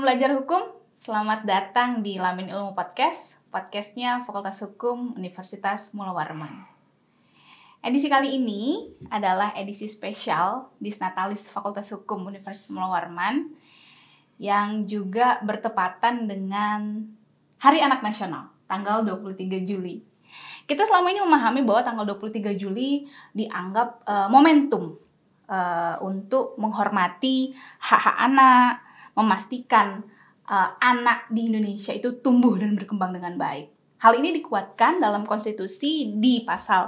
belajar hukum, selamat datang di Lamin Ilmu Podcast, podcastnya Fakultas Hukum Universitas Mula Warman. Edisi kali ini adalah edisi spesial Disnatalis Fakultas Hukum Universitas Mula Warman yang juga bertepatan dengan Hari Anak Nasional, tanggal 23 Juli. Kita selama ini memahami bahwa tanggal 23 Juli dianggap momentum untuk menghormati hak-hak anak, memastikan anak di Indonesia itu tumbuh dan berkembang dengan baik. Hal ini dikuatkan dalam konstitusi di pasal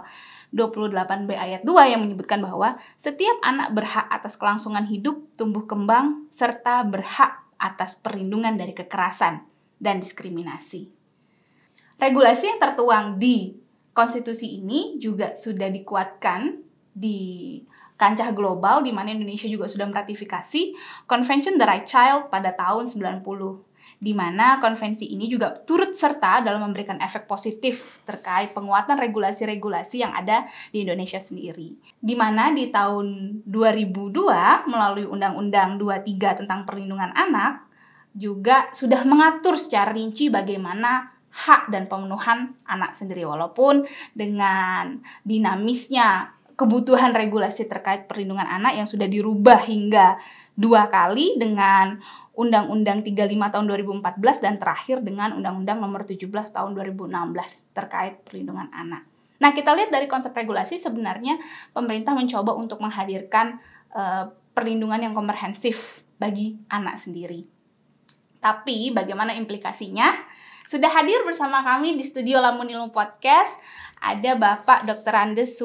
28B ayat 2 yang menyebutkan bahwa setiap anak berhak atas kelangsungan hidup, tumbuh kembang, serta berhak atas perlindungan dari kekerasan dan diskriminasi. Regulasi yang tertuang di konstitusi ini juga sudah dikuatkan di kancah global, di mana Indonesia juga sudah meratifikasi Convention the Right Child pada tahun 90, di mana konvensi ini juga turut serta dalam memberikan efek positif terkait penguatan regulasi-regulasi yang ada di Indonesia sendiri. Di mana di tahun 2002 melalui Undang-Undang 23 tentang Perlindungan Anak juga sudah mengatur secara rinci bagaimana hak dan pemenuhan anak sendiri, walaupun dengan dinamisnya kebutuhan regulasi terkait perlindungan anak yang sudah dirubah hingga 2 kali dengan Undang-Undang 35 tahun 2014 dan terakhir dengan Undang-Undang nomor 17 tahun 2016 terkait perlindungan anak. Nah, kita lihat dari konsep regulasi sebenarnya pemerintah mencoba untuk menghadirkan perlindungan yang komprehensif bagi anak sendiri. Tapi bagaimana implikasinya? Sudah hadir bersama kami di studio Lamun Ilmu Podcast ada Bapak Dr. Andes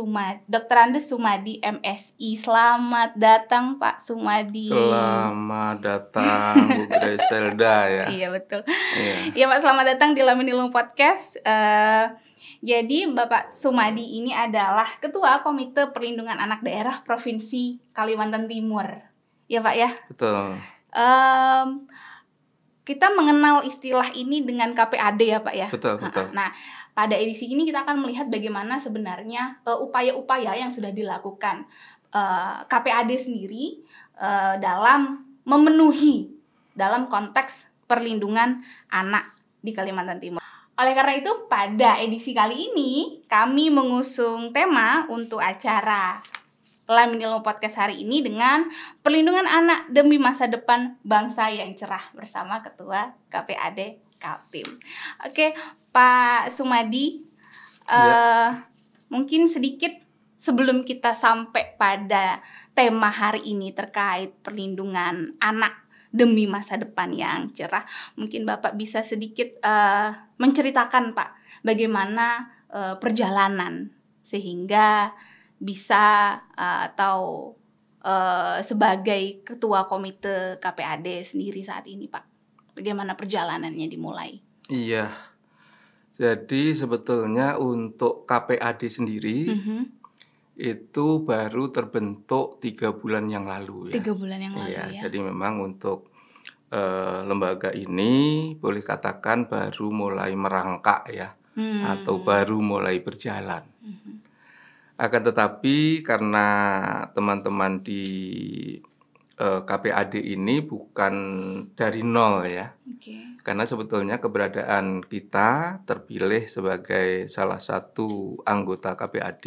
Sumadi MSI. Selamat datang Pak Sumadi. Selamat datang Bu Griselda ya. Iya betul. Iya Pak, selamat datang di Lamun Ilmu Podcast. Jadi Bapak Sumadi ini adalah Ketua Komite Perlindungan Anak Daerah Provinsi Kalimantan Timur. Ya Pak ya? Betul. Kita mengenal istilah ini dengan KPAD ya Pak ya? Betul. Nah, pada edisi ini kita akan melihat bagaimana sebenarnya upaya-upaya yang sudah dilakukan KPAD sendiri dalam memenuhi dalam konteks perlindungan anak di Kalimantan Timur. Oleh karena itu, pada edisi kali ini kami mengusung tema untuk acara Lamin Ilmu Podcast hari ini dengan perlindungan anak demi masa depan bangsa yang cerah bersama Ketua KPAD Kaltim. Oke, Pak Sumadi, mungkin sedikit sebelum kita sampai pada tema hari ini terkait perlindungan anak demi masa depan yang cerah, mungkin Bapak bisa sedikit menceritakan Pak bagaimana perjalanan sehingga bisa atau sebagai Ketua Komite KPAD sendiri saat ini Pak, bagaimana perjalanannya dimulai? Iya, jadi sebetulnya untuk KPAD sendiri itu baru terbentuk 3 bulan yang lalu ya. 3 bulan yang lalu ya. Jadi memang untuk lembaga ini boleh katakan baru mulai merangkak ya, atau baru mulai berjalan. Akan tetapi karena teman-teman di KPAD ini bukan dari nol ya. Karena sebetulnya keberadaan kita terpilih sebagai salah satu anggota KPAD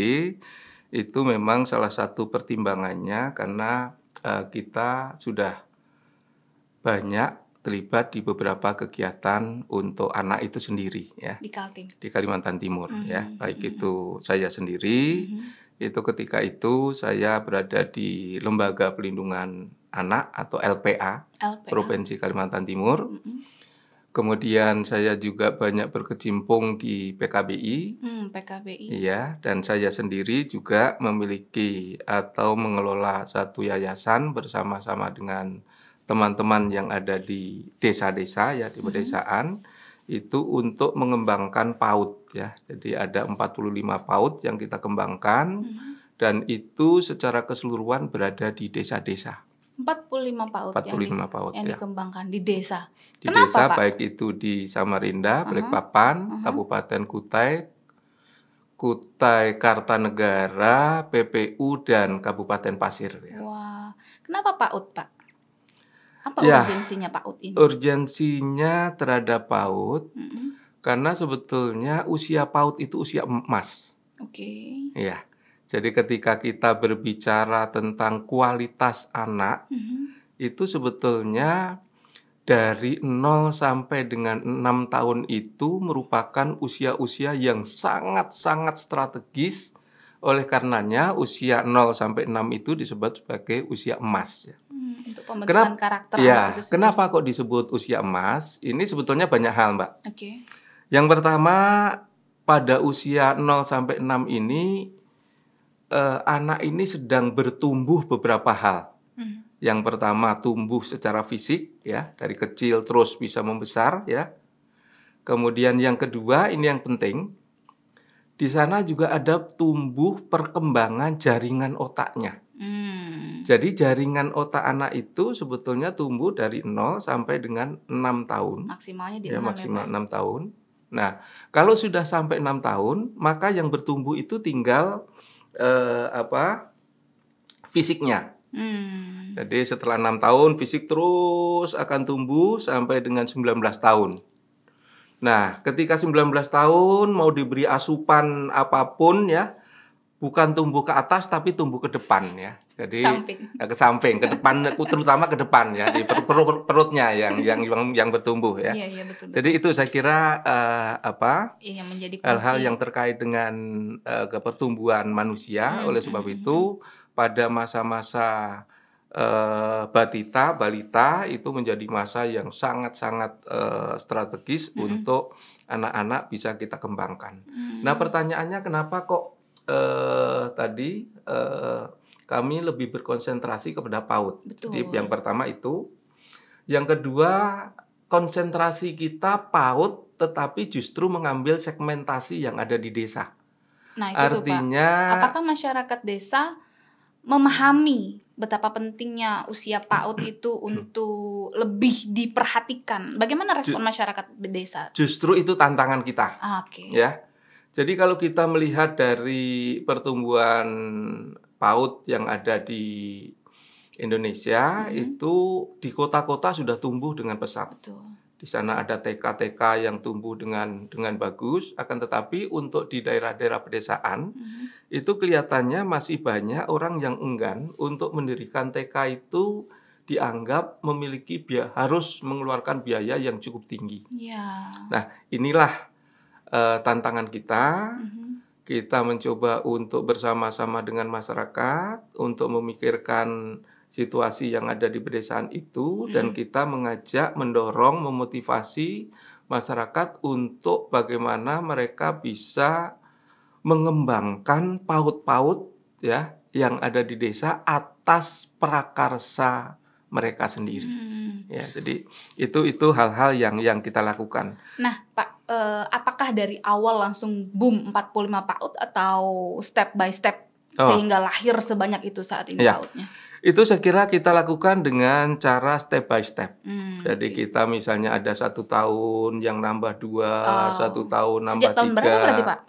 itu memang salah satu pertimbangannya karena kita sudah banyak terlibat di beberapa kegiatan untuk anak itu sendiri ya, di Kaltim, di Kalimantan Timur ya, baik itu saya sendiri, itu ketika itu saya berada di Lembaga Pelindungan Anak atau LPA. Provinsi Kalimantan Timur. Kemudian saya juga banyak berkecimpung di PKBI. Iya, dan saya sendiri juga memiliki atau mengelola satu yayasan bersama-sama dengan teman-teman yang ada di desa-desa ya, di pedesaan itu untuk mengembangkan PAUD ya. Jadi ada 45 PAUD yang kita kembangkan dan itu secara keseluruhan berada di desa-desa. 45 PAUD yang ya, dikembangkan di desa. Di Kenapa, desa Pak? Baik itu di Samarinda, Balikpapan, Kabupaten Kutai Kartanegara, PPU dan Kabupaten Pasir ya. Wah, kenapa PAUD Pak? Apa urgensinya PAUD ini? Urgensinya terhadap PAUD karena sebetulnya usia PAUD itu usia emas. Ya. Jadi ketika kita berbicara tentang kualitas anak, itu sebetulnya dari 0 sampai dengan 6 tahun itu merupakan usia-usia yang sangat-sangat strategis. Oleh karenanya usia 0 sampai 6 itu disebut sebagai usia emas. Untuk pembentukan karakter anak itu sendiri. Kenapa kok disebut usia emas? Ini sebetulnya banyak hal, Mbak. Yang pertama, pada usia 0 sampai 6 ini, anak ini sedang bertumbuh beberapa hal. Yang pertama tumbuh secara fisik ya, dari kecil terus bisa membesar ya. Kemudian yang kedua ini yang penting, di sana juga ada tumbuh perkembangan jaringan otaknya. Jadi jaringan otak anak itu sebetulnya tumbuh dari 0 sampai dengan 6 tahun. Maksimalnya di 6 maksimal 6 tahun. Nah, kalau sudah sampai 6 tahun, maka yang bertumbuh itu tinggal fisiknya. Jadi setelah 6 tahun fisik terus akan tumbuh sampai dengan 19 tahun. Nah, ketika 19 tahun mau diberi asupan apapun ya, bukan tumbuh ke atas tapi tumbuh ke depan ya. Jadi ke samping, ke depan, terutama ke depan ya, di perutnya yang bertumbuh ya. Iya, betul. Jadi itu saya kira yang menjadi hal-hal yang terkait dengan pertumbuhan manusia. Oleh sebab itu pada masa-masa balita itu menjadi masa yang sangat-sangat strategis untuk anak-anak bisa kita kembangkan. Nah, pertanyaannya kenapa kok tadi kami lebih berkonsentrasi kepada PAUD. Jadi yang pertama itu, yang kedua konsentrasi kita PAUD tetapi justru mengambil segmentasi yang ada di desa. Nah, itu artinya, Pak. Apakah masyarakat desa memahami betapa pentingnya usia PAUD itu untuk lebih diperhatikan? Bagaimana respon masyarakat desa? Justru itu tantangan kita. Ya. Jadi kalau kita melihat dari pertumbuhan PAUD yang ada di Indonesia, itu di kota-kota sudah tumbuh dengan pesat. Di sana ada TK-TK yang tumbuh dengan bagus, akan tetapi untuk di daerah-daerah pedesaan itu kelihatannya masih banyak orang yang enggan untuk mendirikan TK itu dianggap memiliki harus mengeluarkan biaya yang cukup tinggi. Nah, inilah tantangan kita. Kita mencoba untuk bersama-sama dengan masyarakat untuk memikirkan situasi yang ada di pedesaan itu dan kita mengajak, mendorong, memotivasi masyarakat untuk bagaimana mereka bisa mengembangkan PAUD-PAUD ya yang ada di desa atas prakarsa mereka sendiri. Ya, jadi itu hal-hal yang kita lakukan. Nah, Pak, apakah dari awal langsung boom 45 PAUD atau step by step sehingga lahir sebanyak itu saat ini PAUD-nya? Itu saya kira kita lakukan dengan cara step by step. Jadi kita misalnya ada 1 tahun yang nambah 2, 1 tahun nambah 3. Sejak tahun berapa berarti, Pak?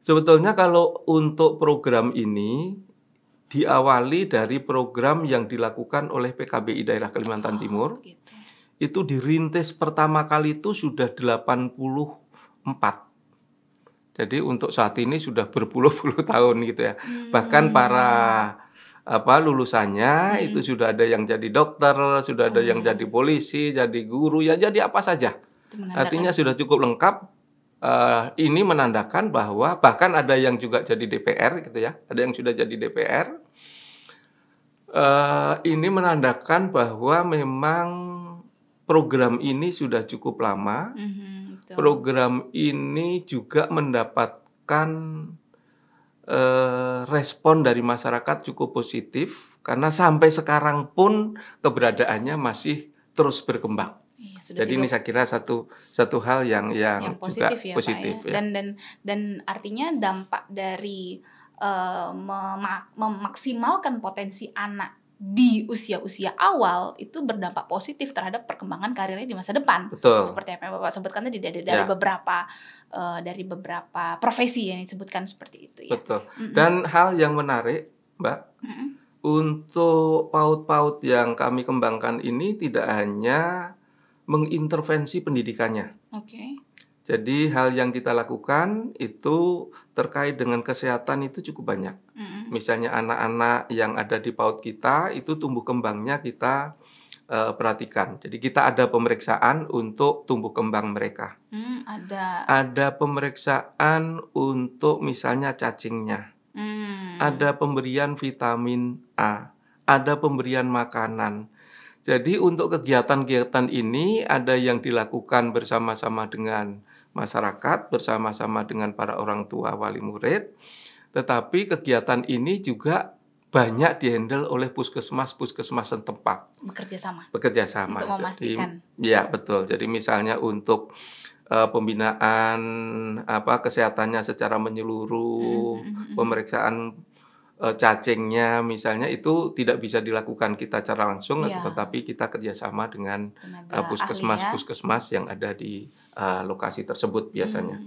Sebetulnya kalau untuk program ini diawali dari program yang dilakukan oleh PKBI Daerah Kalimantan Timur. Itu dirintis pertama kali itu sudah 84. Jadi untuk saat ini sudah berpuluh-puluh tahun gitu ya. Bahkan para lulusannya itu sudah ada yang jadi dokter, sudah ada yang jadi polisi, jadi guru, ya jadi apa saja. Artinya sudah cukup lengkap. Ini menandakan bahwa bahkan ada yang juga jadi DPR gitu ya, ada yang sudah jadi DPR. Ini menandakan bahwa memang program ini sudah cukup lama. Program ini juga mendapatkan respon dari masyarakat cukup positif karena sampai sekarang pun keberadaannya masih terus berkembang. Jadi ini saya kira satu hal yang positif juga ya, positif Pak, ya. Dan artinya dampak dari memaksimalkan potensi anak di usia-usia awal itu berdampak positif terhadap perkembangan karirnya di masa depan. Betul. Seperti apa yang Bapak sebutkan tadi dari beberapa profesi yang disebutkan seperti itu ya. Betul. Dan hal yang menarik, Mbak, Untuk PAUD-PAUD yang kami kembangkan ini tidak hanya mengintervensi pendidikannya. Oke. Jadi hal yang kita lakukan itu terkait dengan kesehatan itu cukup banyak. Misalnya anak-anak yang ada di PAUD kita itu tumbuh kembangnya kita perhatikan. Jadi kita ada pemeriksaan untuk tumbuh kembang mereka. Ada pemeriksaan untuk misalnya cacingnya. Ada pemberian vitamin A. Ada pemberian makanan. Jadi untuk kegiatan-kegiatan ini ada yang dilakukan bersama-sama dengan masyarakat, bersama-sama dengan para orang tua wali murid. Tetapi kegiatan ini juga banyak dihandle oleh puskesmas setempat. Bekerja sama. Untuk memastikan. Jadi, ya betul. Jadi misalnya untuk pembinaan kesehatannya secara menyeluruh, pemeriksaan cacingnya misalnya itu tidak bisa dilakukan kita secara langsung, tetapi kita kerjasama dengan puskesmas yang ada di lokasi tersebut biasanya.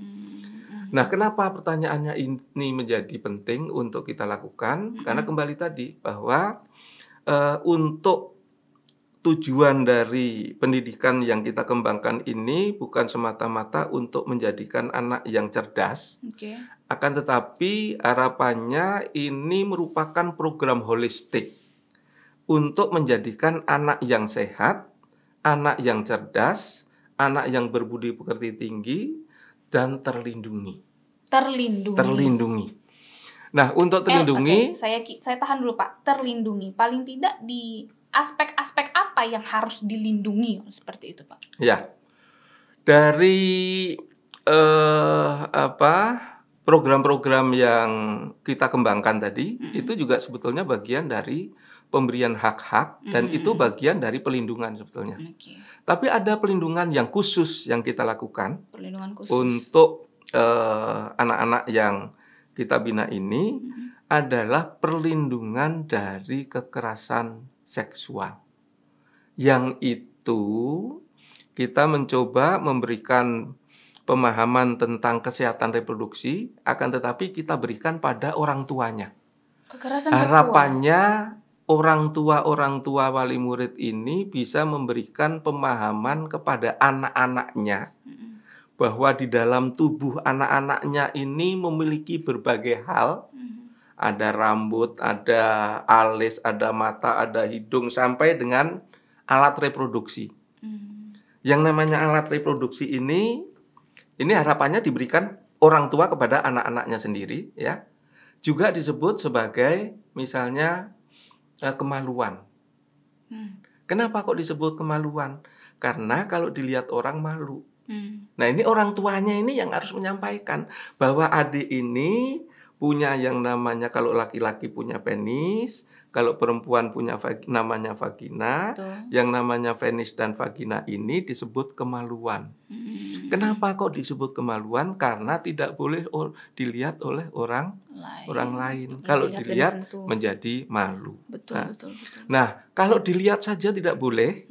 Nah, kenapa pertanyaannya ini menjadi penting untuk kita lakukan? Karena kembali tadi bahwa untuk tujuan dari pendidikan yang kita kembangkan ini bukan semata-mata untuk menjadikan anak yang cerdas, akan tetapi harapannya ini merupakan program holistik untuk menjadikan anak yang sehat, anak yang cerdas, anak yang berbudi pekerti tinggi, dan terlindungi. Nah, untuk terlindungi, saya tahan dulu Pak. Terlindungi, paling tidak di aspek-aspek apa yang harus dilindungi seperti itu Pak? Ya, dari program-program yang kita kembangkan tadi itu juga sebetulnya bagian dari pemberian hak-hak dan itu bagian dari pelindungan sebetulnya. Tapi ada pelindungan yang khusus yang kita lakukan untuk anak-anak yang kita bina ini adalah perlindungan dari kekerasan seksual. Yang itu kita mencoba memberikan pemahaman tentang kesehatan reproduksi, akan tetapi kita berikan pada orang tuanya. Kekerasan Harapannya orang tua wali murid ini bisa memberikan pemahaman kepada anak-anaknya bahwa di dalam tubuh anak-anaknya ini memiliki berbagai hal. Ada rambut, ada alis, ada mata, ada hidung, sampai dengan alat reproduksi. Yang namanya alat reproduksi ini harapannya diberikan orang tua kepada anak-anaknya sendiri, ya. Juga disebut sebagai misalnya kemaluan. Kenapa kok disebut kemaluan? Karena kalau dilihat orang malu. Nah, ini orang tuanya ini yang harus menyampaikan bahwa adik ini punya yang namanya, kalau laki-laki punya penis, kalau perempuan punya namanya vagina, yang namanya penis dan vagina ini disebut kemaluan. Kenapa kok disebut kemaluan? Karena tidak boleh dilihat oleh orang lain. Kalau dilihat menjadi malu. Betul. Nah, kalau dilihat saja tidak boleh,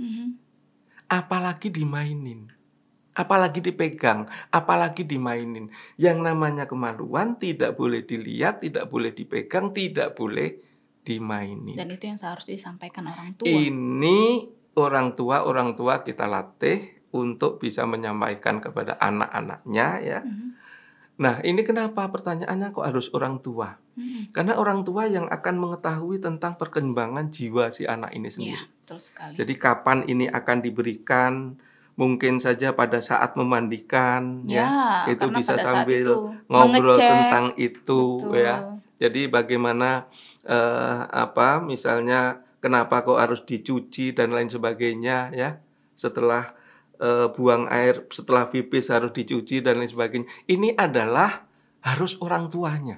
apalagi dimainin. Apalagi dipegang, apalagi dimainin. Yang namanya kemaluan tidak boleh dilihat, tidak boleh dipegang, tidak boleh dimainin. Dan itu yang seharusnya disampaikan orang tua. Ini orang tua kita latih untuk bisa menyampaikan kepada anak-anaknya, ya. Nah, ini kenapa pertanyaannya kok harus orang tua? Karena orang tua yang akan mengetahui tentang perkembangan jiwa si anak ini sendiri. Ya, betul sekali. Jadi kapan ini akan diberikan? Mungkin saja pada saat memandikan, ya itu bisa sambil ngobrol tentang itu, ya. Jadi bagaimana misalnya kenapa kok harus dicuci dan lain sebagainya, ya. Setelah buang air, setelah pipis harus dicuci dan lain sebagainya. Ini adalah harus orang tuanya.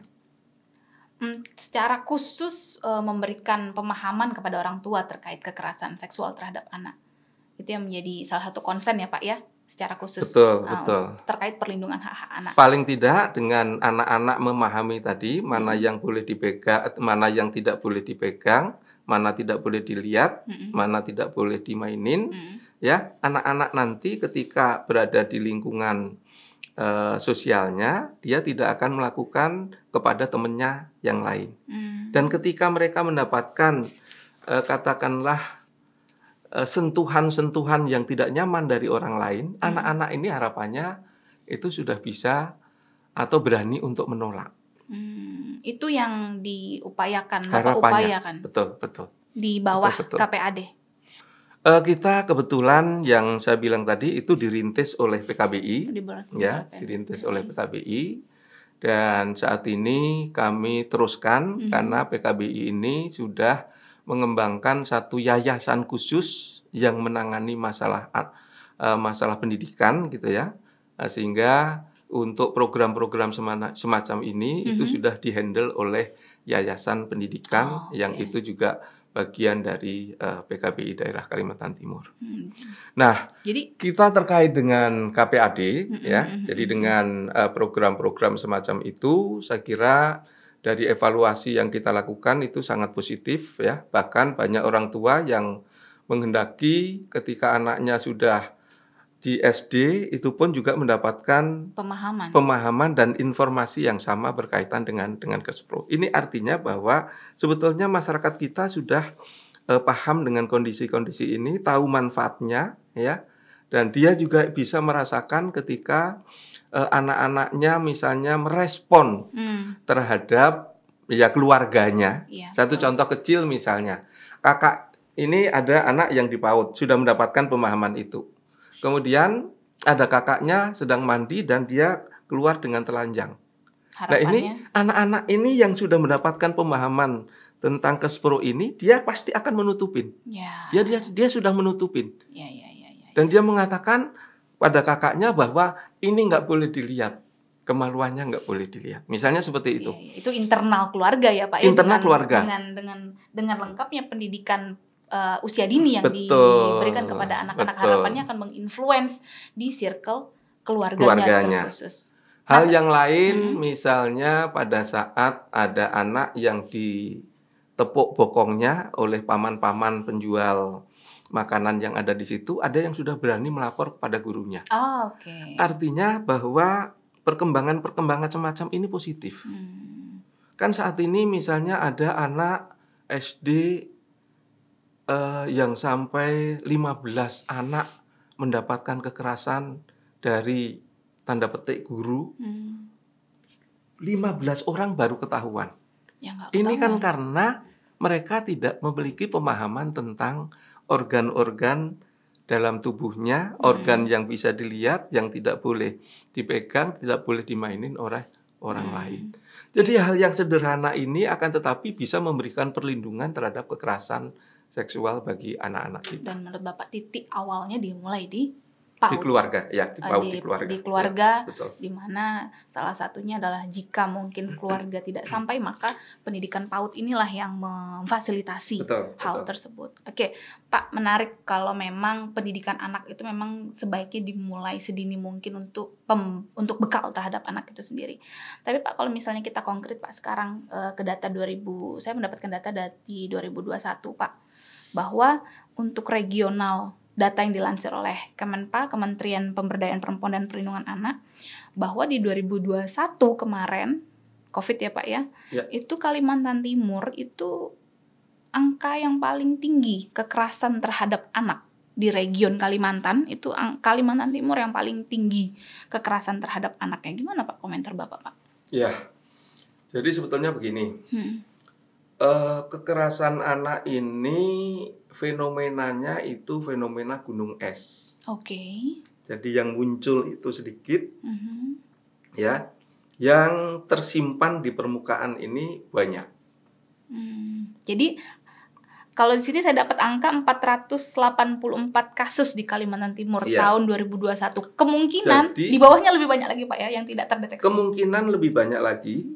Secara khusus memberikan pemahaman kepada orang tua terkait kekerasan seksual terhadap anak. Itu yang menjadi salah satu konsen ya Pak, ya, secara khusus. Betul. Terkait perlindungan hak-hak anak. Paling tidak dengan anak-anak memahami tadi mana yang boleh dipegang, mana yang tidak boleh dipegang, mana tidak boleh dilihat, mana tidak boleh dimainin. ya, anak-anak nanti ketika berada di lingkungan sosialnya, dia tidak akan melakukan kepada temannya yang lain. Dan ketika mereka mendapatkan katakanlah sentuhan-sentuhan yang tidak nyaman dari orang lain, anak-anak ini harapannya itu sudah bisa atau berani untuk menolak. Itu yang diupayakan, Bapak Harapannya. upayakan. Betul. Di bawah Betul. KPAD. Kita kebetulan yang saya bilang tadi itu dirintis oleh PKBI, dirintis oleh PKBI, dan saat ini kami teruskan karena PKBI ini sudah mengembangkan satu yayasan khusus yang menangani masalah pendidikan gitu ya, sehingga untuk program-program semacam ini itu sudah dihandle oleh yayasan pendidikan yang itu juga bagian dari PKBI daerah Kalimantan Timur. Nah, jadi kita terkait dengan KPAD ya. Jadi dengan program-program semacam itu, saya kira dari evaluasi yang kita lakukan itu sangat positif ya. Bahkan banyak orang tua yang menghendaki ketika anaknya sudah di SD itu pun juga mendapatkan pemahaman dan informasi yang sama berkaitan dengan Kespro. Ini artinya bahwa sebetulnya masyarakat kita sudah paham dengan kondisi-kondisi ini, tahu manfaatnya ya, dan dia juga bisa merasakan ketika anak-anaknya misalnya merespon terhadap ya keluarganya. Satu contoh kecil misalnya, kakak ini ada anak yang di PAUD sudah mendapatkan pemahaman itu. Kemudian ada kakaknya sedang mandi dan dia keluar dengan telanjang. Harapannya, nah ini anak-anak ini yang sudah mendapatkan pemahaman tentang Kespro ini, dia pasti akan menutupin. Dia sudah menutupin. Dan dia mengatakan pada kakaknya bahwa ini nggak boleh dilihat, kemaluannya nggak boleh dilihat. Misalnya seperti itu. Itu internal keluarga ya Pak. Internal keluarga. Dengan lengkapnya pendidikan usia dini yang diberikan kepada anak-anak, harapannya akan menginfluence di circle keluarganya. Terkhusus. Hal yang lain misalnya pada saat ada anak yang ditepuk bokongnya oleh paman-paman penjual makanan yang ada di situ, ada yang sudah berani melapor kepada gurunya. Artinya bahwa perkembangan semacam ini positif. Kan saat ini misalnya ada anak SD yang sampai 15 anak mendapatkan kekerasan dari tanda petik guru. 15 orang baru ketahuan. Ini kan karena mereka tidak memiliki pemahaman tentang organ-organ dalam tubuhnya, organ yang bisa dilihat, yang tidak boleh dipegang, tidak boleh dimainin oleh orang lain. Jadi hal yang sederhana ini akan tetapi bisa memberikan perlindungan terhadap kekerasan seksual bagi anak-anak kita. Dan menurut Bapak titik awalnya dimulai di PAUD. Di keluarga, ya, di PAUD di keluarga, ya, di mana salah satunya adalah jika mungkin keluarga tidak sampai, maka pendidikan PAUD inilah yang memfasilitasi hal tersebut. Oke, Pak, menarik kalau memang pendidikan anak itu memang sebaiknya dimulai sedini mungkin untuk bekal terhadap anak itu sendiri. Tapi Pak, kalau misalnya kita konkret Pak sekarang ke data saya mendapatkan data dari 2021 Pak, bahwa untuk regional data yang dilansir oleh Kemenpa, Kementerian Pemberdayaan Perempuan dan Perlindungan Anak, bahwa di 2021 kemarin, COVID ya Pak ya, itu Kalimantan Timur itu angka yang paling tinggi kekerasan terhadap anak di region Kalimantan, itu Kalimantan Timur yang paling tinggi kekerasan terhadap anaknya. Gimana Pak komentar Bapak Pak? Ya, jadi sebetulnya begini, kekerasan anak ini fenomenanya itu fenomena gunung es. Jadi yang muncul itu sedikit, ya, yang tersimpan di permukaan ini banyak. Jadi kalau di sini saya dapat angka 484 kasus di Kalimantan Timur tahun 2021. Kemungkinan di bawahnya lebih banyak lagi Pak ya yang tidak terdeteksi. Kemungkinan lebih banyak lagi.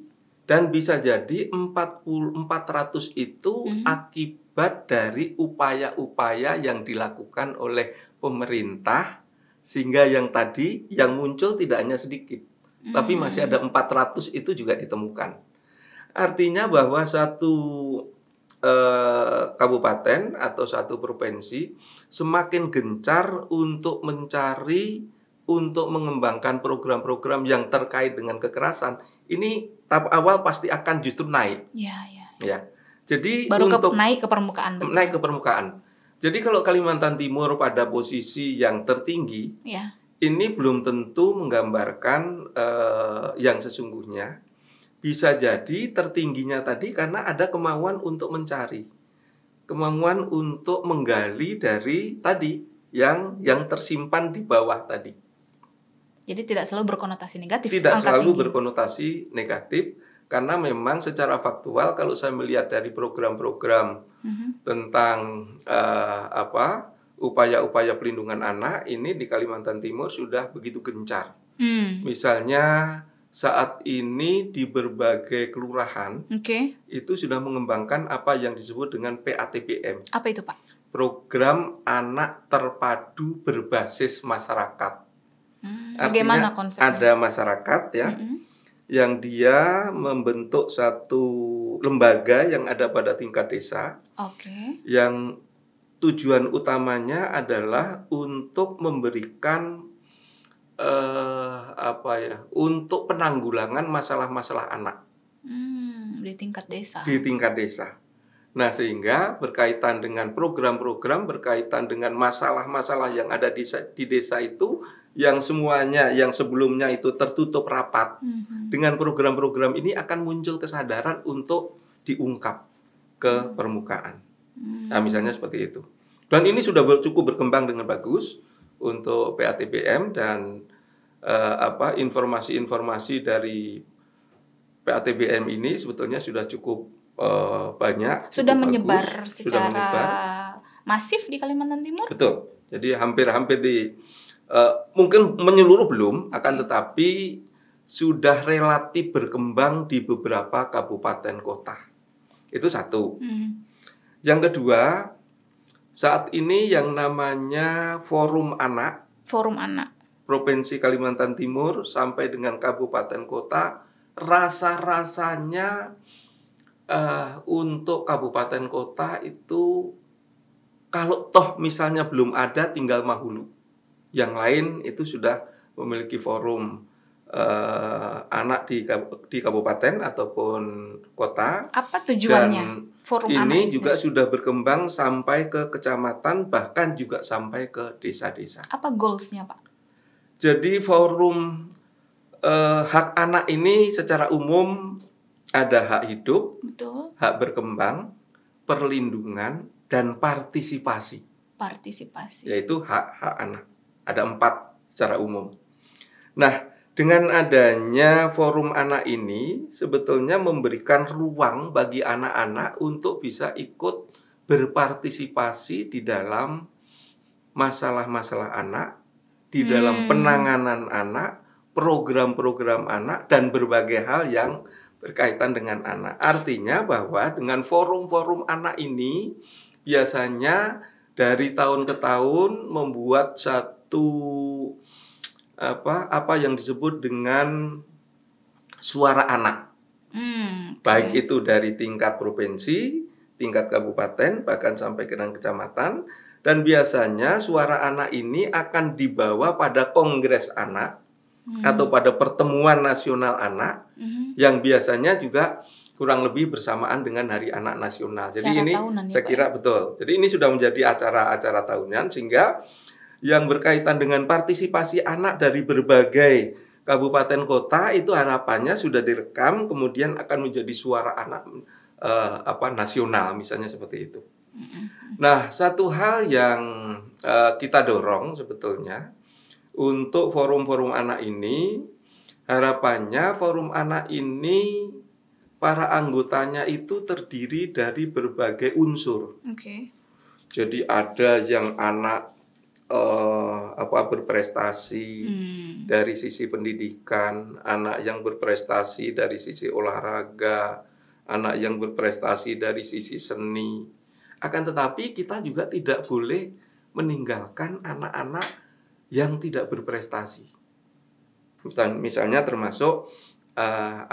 Dan bisa jadi 400 itu akibat dari upaya-upaya yang dilakukan oleh pemerintah, sehingga yang tadi yang muncul tidak hanya sedikit, tapi masih ada 400 itu juga ditemukan. Artinya bahwa satu kabupaten atau satu provinsi semakin gencar untuk mencari, untuk mengembangkan program-program yang terkait dengan kekerasan, ini tahap awal pasti akan justru naik. Ya. Jadi baru naik ke permukaan. Betul. Naik ke permukaan. Jadi kalau Kalimantan Timur pada posisi yang tertinggi, ini belum tentu menggambarkan yang sesungguhnya. Bisa jadi tertingginya tadi karena ada kemauan untuk mencari, kemauan untuk menggali dari tadi yang tersimpan di bawah tadi. Jadi tidak selalu berkonotasi negatif. Tidak selalu berkonotasi negatif, karena memang secara faktual kalau saya melihat dari program-program tentang upaya-upaya pelindungan anak ini di Kalimantan Timur sudah begitu gencar. Misalnya saat ini di berbagai kelurahan itu sudah mengembangkan apa yang disebut dengan PATBM. Apa itu, Pak? Program Anak Terpadu Berbasis Masyarakat. Bagaimana konsepnya? Ada masyarakat yang dia membentuk satu lembaga yang ada pada tingkat desa. Yang tujuan utamanya adalah untuk memberikan untuk penanggulangan masalah-masalah anak di tingkat desa. Di tingkat desa. Nah, sehingga berkaitan dengan program-program, berkaitan dengan masalah-masalah yang ada di desa itu, yang semuanya, yang sebelumnya itu tertutup rapat, dengan program-program ini akan muncul kesadaran untuk diungkap ke permukaan. Nah, misalnya seperti itu. Dan ini sudah cukup berkembang dengan bagus untuk PATBM, dan informasi-informasi dari PATBM ini sebetulnya sudah cukup banyak, sudah menyebar secara masif di Kalimantan Timur. Betul. Jadi hampir di mungkin menyeluruh belum, akan tetapi sudah relatif berkembang di beberapa kabupaten kota. Itu satu. Yang kedua, saat ini yang namanya Forum Anak Provinsi Kalimantan Timur sampai dengan kabupaten kota, rasa-rasanya untuk kabupaten kota itu kalau toh misalnya belum ada, tinggal Mahulu. Yang lain itu sudah memiliki forum anak di kabupaten ataupun kota. Apa tujuannya? Forum ini juga sudah berkembang sampai ke kecamatan, bahkan juga sampai ke desa-desa. Apa goalsnya, Pak? Jadi forum hak anak ini secara umum ada hak hidup, betul, hak berkembang, perlindungan, dan partisipasi. Yaitu hak-hak anak. Ada 4 secara umum. Nah, dengan adanya forum anak ini sebetulnya memberikan ruang bagi anak-anak untuk bisa ikut berpartisipasi di dalam masalah-masalah anak, di dalam penanganan anak, program-program anak, dan berbagai hal yang berkaitan dengan anak. Artinya bahwa dengan forum-forum anak ini biasanya dari tahun ke tahun membuat satu apa yang disebut dengan suara anak. Baik itu dari tingkat provinsi, tingkat kabupaten, bahkan sampai ke kecamatan. Dan biasanya suara anak ini akan dibawa pada kongres anak atau pada pertemuan nasional anak yang biasanya juga kurang lebih bersamaan dengan Hari Anak Nasional. Jadi ini saya kira betul. Jadi ini sudah menjadi acara-acara tahunan, sehingga yang berkaitan dengan partisipasi anak dari berbagai kabupaten kota itu harapannya sudah direkam, kemudian akan menjadi suara anak nasional, misalnya seperti itu. Nah, satu hal yang kita dorong sebetulnya untuk forum-forum anak ini, harapannya forum anak ini para anggotanya itu terdiri dari berbagai unsur. Jadi ada yang anak berprestasi dari sisi pendidikan, anak yang berprestasi dari sisi olahraga, anak yang berprestasi dari sisi seni. Akan tetapi kita juga tidak boleh meninggalkan anak-anak yang tidak berprestasi. Misalnya termasuk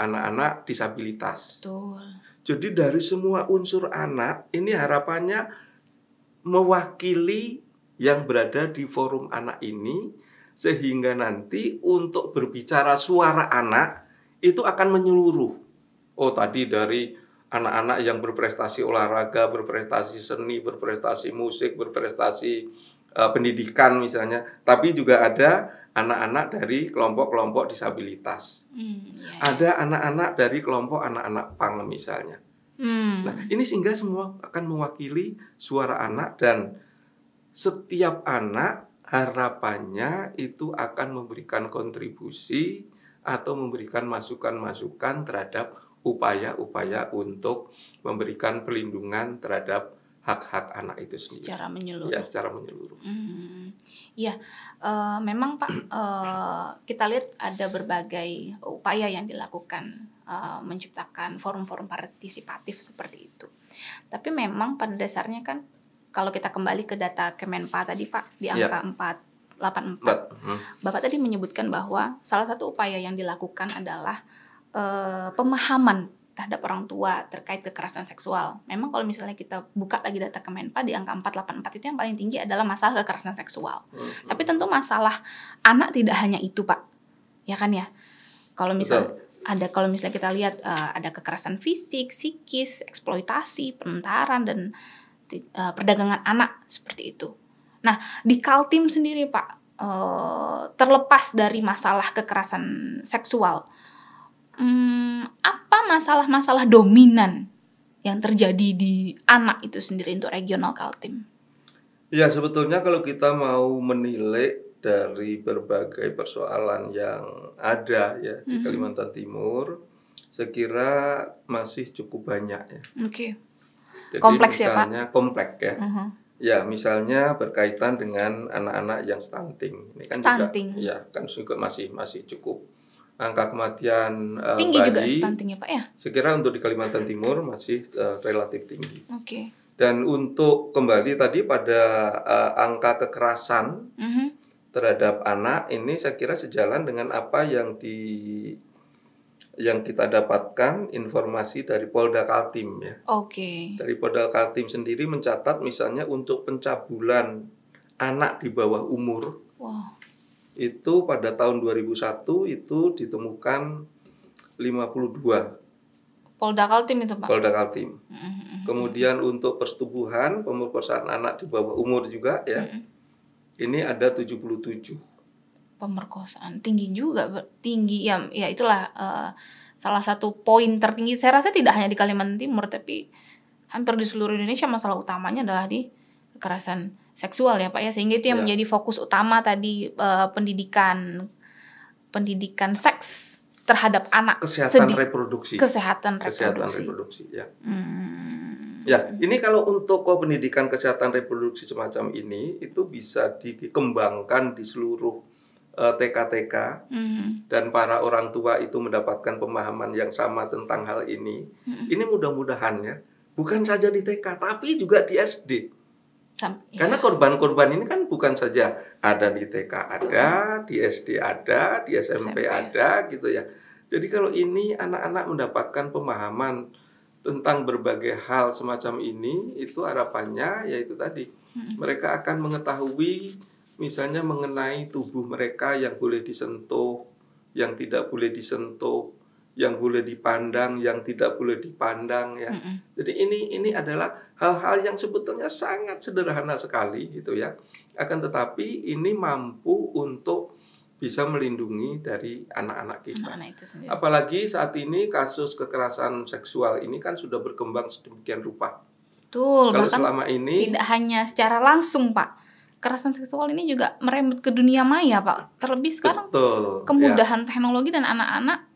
anak-anak disabilitas. Betul. Jadi dari semua unsur anak ini harapannya mewakili yang berada di forum anak ini, sehingga nanti untuk berbicara suara anak itu akan menyeluruh. Oh, tadi dari anak-anak yang berprestasi olahraga, berprestasi seni, berprestasi musik, berprestasi pendidikan misalnya, tapi juga ada anak-anak dari kelompok-kelompok disabilitas. Ada anak-anak dari kelompok anak-anak PANG misalnya. Nah, ini sehingga semua akan mewakili suara anak, dan setiap anak harapannya itu akan memberikan kontribusi atau memberikan masukan-masukan terhadap upaya-upaya untuk memberikan perlindungan terhadap hak-hak anak itu sendiri. Secara menyeluruh. Ya, secara menyeluruh. Ya, memang Pak, kita lihat ada berbagai upaya yang dilakukan menciptakan forum-forum partisipatif seperti itu. Tapi memang pada dasarnya kan, kalau kita kembali ke data Kemenpa tadi Pak, di angka 484, Bapak tadi menyebutkan bahwa salah satu upaya yang dilakukan adalah pemahaman terhadap orang tua terkait kekerasan seksual. Memang kalau misalnya kita buka lagi data Kemenpa di angka 484 itu yang paling tinggi adalah masalah kekerasan seksual. Tapi tentu masalah anak tidak hanya itu Pak, ya kan ya. Kalau misalnya kita lihat ada kekerasan fisik, psikis, eksploitasi, penentaran, dan perdagangan anak seperti itu. Nah, di Kaltim sendiri Pak, terlepas dari masalah kekerasan seksual, apa masalah-masalah dominan yang terjadi di anak itu sendiri untuk regional Kaltim? Ya, sebetulnya kalau kita mau menilai dari berbagai persoalan yang ada ya di Kalimantan Timur, saya kira masih cukup banyak ya. Jadi kompleks misalnya, ya Pak? Kompleks ya. Ya, misalnya berkaitan dengan anak-anak yang stunting. Ini kan stunting. juga, ya kan juga masih cukup. Angka kematian tinggi bayi juga stunting ya Pak ya? Saya kira untuk di Kalimantan Timur masih relatif tinggi. Dan untuk kembali tadi pada angka kekerasan terhadap anak, ini saya kira sejalan dengan apa yang kita dapatkan informasi dari Polda Kaltim ya. Dari Polda Kaltim sendiri mencatat misalnya untuk pencabulan anak di bawah umur. Itu pada tahun 2001 itu ditemukan 52. Polda Kaltim itu Pak? Polda Kaltim. Kemudian untuk persetubuhan, pemerkosaan anak di bawah umur juga ya. Ini ada 77. Pemerkosaan tinggi juga, tinggi ya itulah salah satu poin tertinggi. Saya rasa tidak hanya di Kalimantan Timur, tapi hampir di seluruh Indonesia masalah utamanya adalah di kekerasan seksual ya Pak ya, sehingga itu yang menjadi fokus utama tadi, pendidikan seks terhadap anak, kesehatan reproduksi ya. Ya, ini kalau untuk pendidikan kesehatan reproduksi semacam ini itu bisa dikembangkan di seluruh TK-TK dan para orang tua itu mendapatkan pemahaman yang sama tentang hal ini. Ini mudah-mudahan ya, bukan saja di TK tapi juga di SD. Karena korban-korban ini kan bukan saja ada di TK ada, di SD ada, di SMP ada gitu ya. Jadi kalau ini anak-anak mendapatkan pemahaman tentang berbagai hal semacam ini, itu harapannya yaitu tadi mereka akan mengetahui misalnya mengenai tubuh mereka yang boleh disentuh, yang tidak boleh disentuh, yang boleh dipandang, yang tidak boleh dipandang ya. Jadi ini adalah hal-hal yang sebetulnya sangat sederhana sekali gitu ya. Akan tetapi ini mampu untuk bisa melindungi dari anak-anak kita. Apalagi saat ini kasus kekerasan seksual ini kan sudah berkembang sedemikian rupa. Betul. Kalau selama ini tidak hanya secara langsung Pak, kekerasan seksual ini juga merembet ke dunia maya Pak. Terlebih sekarang kemudahan teknologi dan anak-anak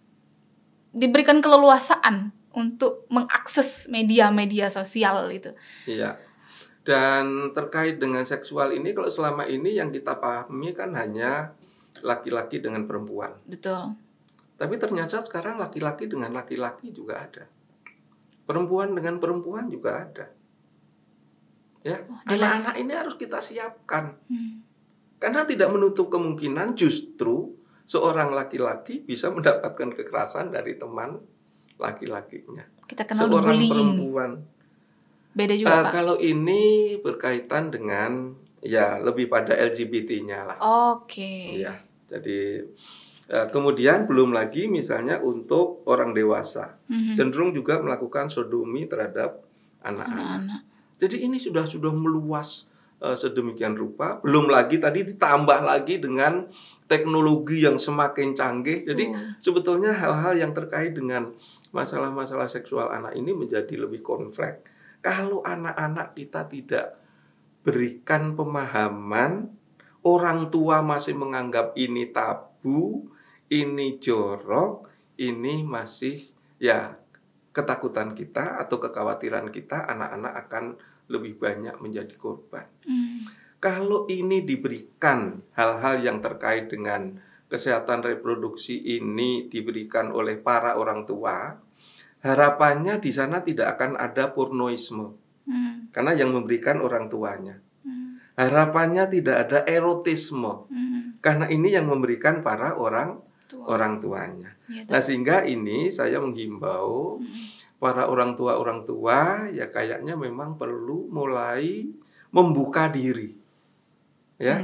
diberikan keleluasaan untuk mengakses media-media sosial itu. Iya. Dan terkait dengan seksual ini, kalau selama ini yang kita pahami kan hanya laki-laki dengan perempuan. Betul. Tapi ternyata sekarang laki-laki dengan laki-laki juga ada. Perempuan dengan perempuan juga ada. Ya, anak-anak ini harus kita siapkan. Karena tidak menutup kemungkinan justru seorang laki-laki bisa mendapatkan kekerasan dari teman laki-lakinya. Kita kenal seorang bullying. Perempuan. Beda juga, Pak. Kalau ini berkaitan dengan ya lebih pada LGBT-nya lah. Oke. Ya, jadi kemudian belum lagi misalnya untuk orang dewasa, cenderung juga melakukan sodomi terhadap anak-anak. Jadi ini sudah meluas sedemikian rupa. Belum lagi tadi ditambah lagi dengan teknologi yang semakin canggih. Jadi sebetulnya hal-hal yang terkait dengan masalah-masalah seksual anak ini menjadi lebih kompleks. Kalau anak-anak kita tidak berikan pemahaman, orang tua masih menganggap ini tabu, ini jorok, ini masih ya ketakutan kita atau kekhawatiran kita anak-anak akan lebih banyak menjadi korban. Kalau ini diberikan hal-hal yang terkait dengan kesehatan reproduksi ini diberikan oleh para orang tua, harapannya di sana tidak akan ada pornoisme. Karena yang memberikan orang tuanya. Harapannya tidak ada erotisme. Karena ini yang memberikan para orang tuanya. Ya, nah, sehingga ini saya menghimbau para orang tua ya kayaknya memang perlu mulai membuka diri. Ya,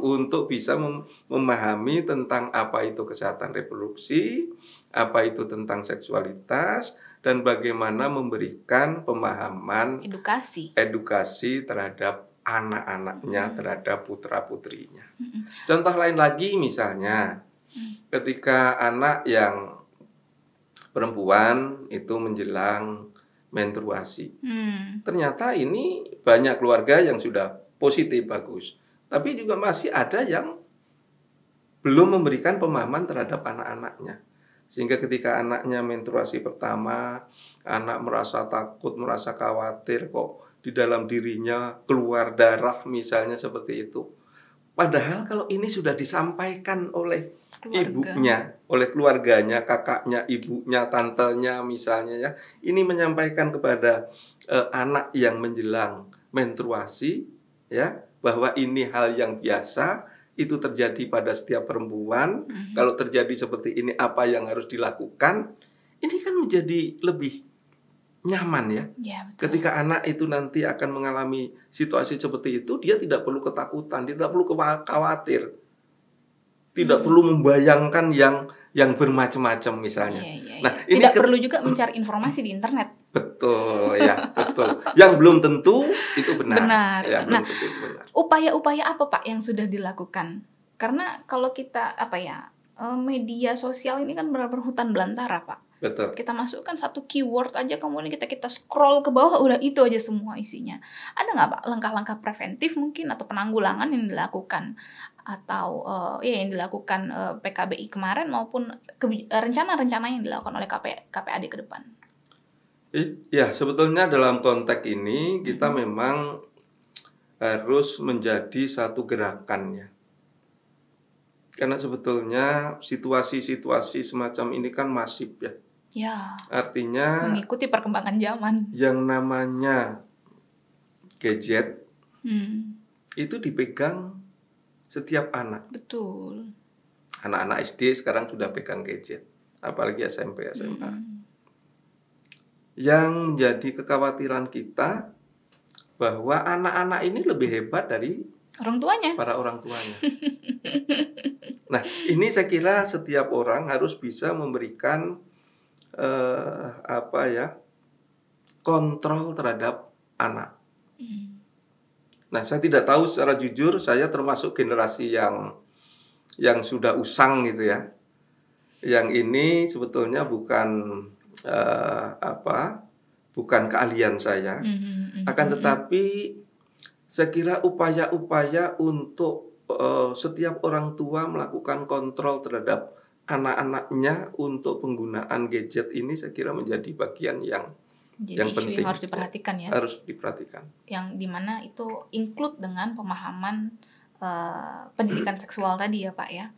untuk bisa memahami tentang apa itu kesehatan reproduksi, apa itu tentang seksualitas, dan bagaimana memberikan pemahaman edukasi terhadap anak-anaknya, terhadap putra-putrinya. Contoh lain lagi misalnya, ketika anak yang perempuan itu menjelang menstruasi, ternyata ini banyak keluarga yang sudah positif bagus, tapi juga masih ada yang belum memberikan pemahaman terhadap anak-anaknya. Sehingga ketika anaknya menstruasi pertama, anak merasa takut, merasa khawatir kok di dalam dirinya keluar darah misalnya seperti itu. Padahal kalau ini sudah disampaikan oleh ibunya, oleh keluarganya, kakaknya, ibunya, tantenya misalnya ya, ini menyampaikan kepada anak yang menjelang menstruasi ya, bahwa ini hal yang biasa, itu terjadi pada setiap perempuan. Kalau terjadi seperti ini, apa yang harus dilakukan? Ini kan menjadi lebih nyaman ya. Ketika anak itu nanti akan mengalami situasi seperti itu, dia tidak perlu ketakutan, tidak perlu khawatir, tidak perlu membayangkan yang bermacam-macam misalnya. Nah, ini tidak perlu juga mencari informasi di internet. Betul ya, betul. Yang belum tentu itu benar. Ya, nah, upaya-upaya apa Pak yang sudah dilakukan? Karena kalau kita media sosial ini kan benar-benar hutan belantara Pak. Betul. Kita masukkan satu keyword aja, kemudian kita scroll ke bawah, udah itu aja semua isinya. Ada nggak Pak langkah-langkah preventif mungkin atau penanggulangan yang dilakukan atau yang dilakukan PKBI kemarin maupun rencana-rencana yang dilakukan oleh KPAD ke depan? Ya, sebetulnya dalam konteks ini kita memang harus menjadi satu gerakan ya. Karena sebetulnya situasi-situasi semacam ini kan masif ya. Ya. Artinya mengikuti perkembangan zaman. Yang namanya gadget itu dipegang setiap anak. Betul. Anak-anak SD sekarang sudah pegang gadget, apalagi SMP, SMA. Yang menjadi kekhawatiran kita bahwa anak-anak ini lebih hebat dari para orang tuanya. Nah, ini saya kira setiap orang harus bisa memberikan kontrol terhadap anak. Nah, saya tidak tahu secara jujur, saya termasuk generasi yang sudah usang gitu ya. Yang ini sebetulnya bukan keahlian saya. Akan tetapi saya kira upaya-upaya untuk setiap orang tua melakukan kontrol terhadap anak-anaknya untuk penggunaan gadget ini saya kira menjadi bagian yang penting. Yang harus diperhatikan ya. Harus diperhatikan. Yang dimana itu include dengan pemahaman pendidikan seksual tadi ya Pak ya.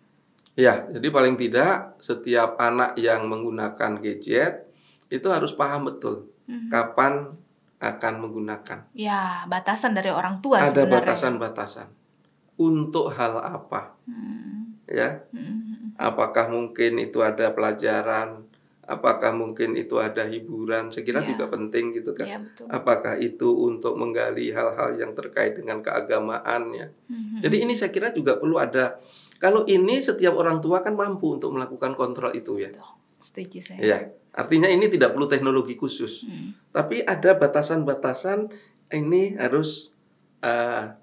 Ya, jadi paling tidak setiap anak yang menggunakan gadget itu harus paham betul kapan akan menggunakan. Ya, batasan dari orang tua ada sebenarnya. Ada batasan-batasan. Untuk hal apa? ya. Apakah mungkin itu ada pelajaran, apakah mungkin itu ada hiburan, saya kira juga penting gitu kan. Betul. Apakah itu untuk menggali hal-hal yang terkait dengan keagamaan ya. Jadi ini saya kira juga perlu ada, kalau ini setiap orang tua kan mampu untuk melakukan kontrol itu ya. Betul. Setuju saya. Ya, artinya ini tidak perlu teknologi khusus. Tapi ada batasan-batasan, ini harus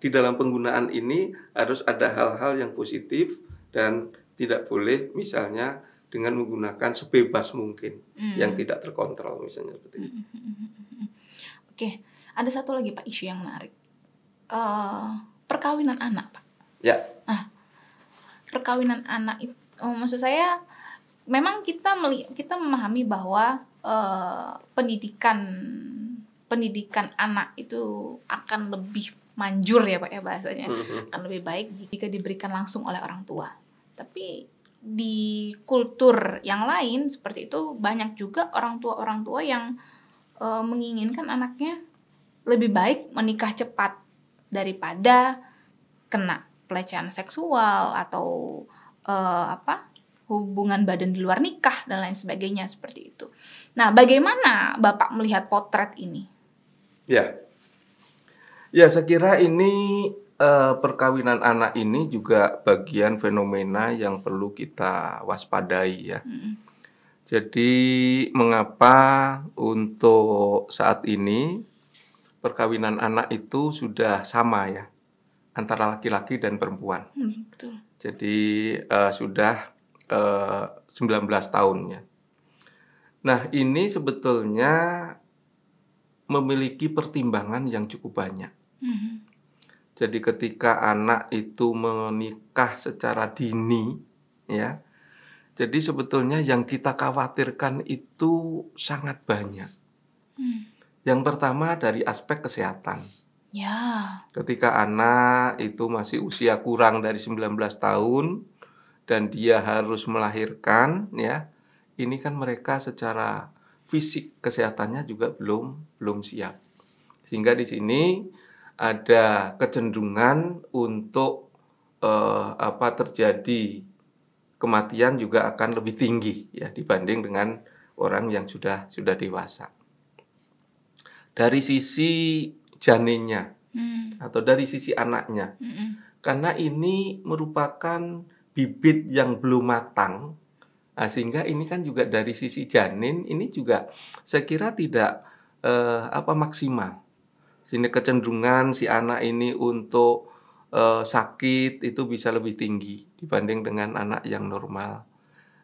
di dalam penggunaan ini harus ada hal-hal yang positif dan tidak boleh misalnya dengan menggunakan sebebas mungkin yang tidak terkontrol misalnya seperti itu. Oke, ada satu lagi Pak isu yang menarik, perkawinan anak Pak. Ya. Perkawinan anak itu, maksud saya memang kita memahami bahwa pendidikan anak itu akan lebih manjur ya Pak ya bahasanya, akan lebih baik jika diberikan langsung oleh orang tua. Tapi di kultur yang lain seperti itu banyak juga orang tua yang menginginkan anaknya lebih baik menikah cepat daripada kena pelecehan seksual atau hubungan badan di luar nikah dan lain sebagainya seperti itu. Nah, bagaimana Bapak melihat potret ini? Ya, saya kira ini perkawinan anak ini juga bagian fenomena yang perlu kita waspadai ya. Jadi mengapa untuk saat ini perkawinan anak itu sudah sama ya antara laki-laki dan perempuan. Betul. Jadi sudah 19 tahun ya. Nah, ini sebetulnya memiliki pertimbangan yang cukup banyak. Jadi ketika anak itu menikah secara dini ya, jadi sebetulnya yang kita khawatirkan itu sangat banyak. Yang pertama dari aspek kesehatan. Ya. Ketika anak itu masih usia kurang dari 19 tahun dan dia harus melahirkan ya, ini kan mereka secara fisik kesehatannya juga belum siap. Sehingga di sini ada kecenderungan untuk terjadi kematian juga akan lebih tinggi ya dibanding dengan orang yang sudah dewasa. Dari sisi janinnya atau dari sisi anaknya, karena ini merupakan bibit yang belum matang, sehingga ini kan juga dari sisi janin ini juga saya kira tidak maksimal. Sehingga kecenderungan si anak ini untuk sakit itu bisa lebih tinggi dibanding dengan anak yang normal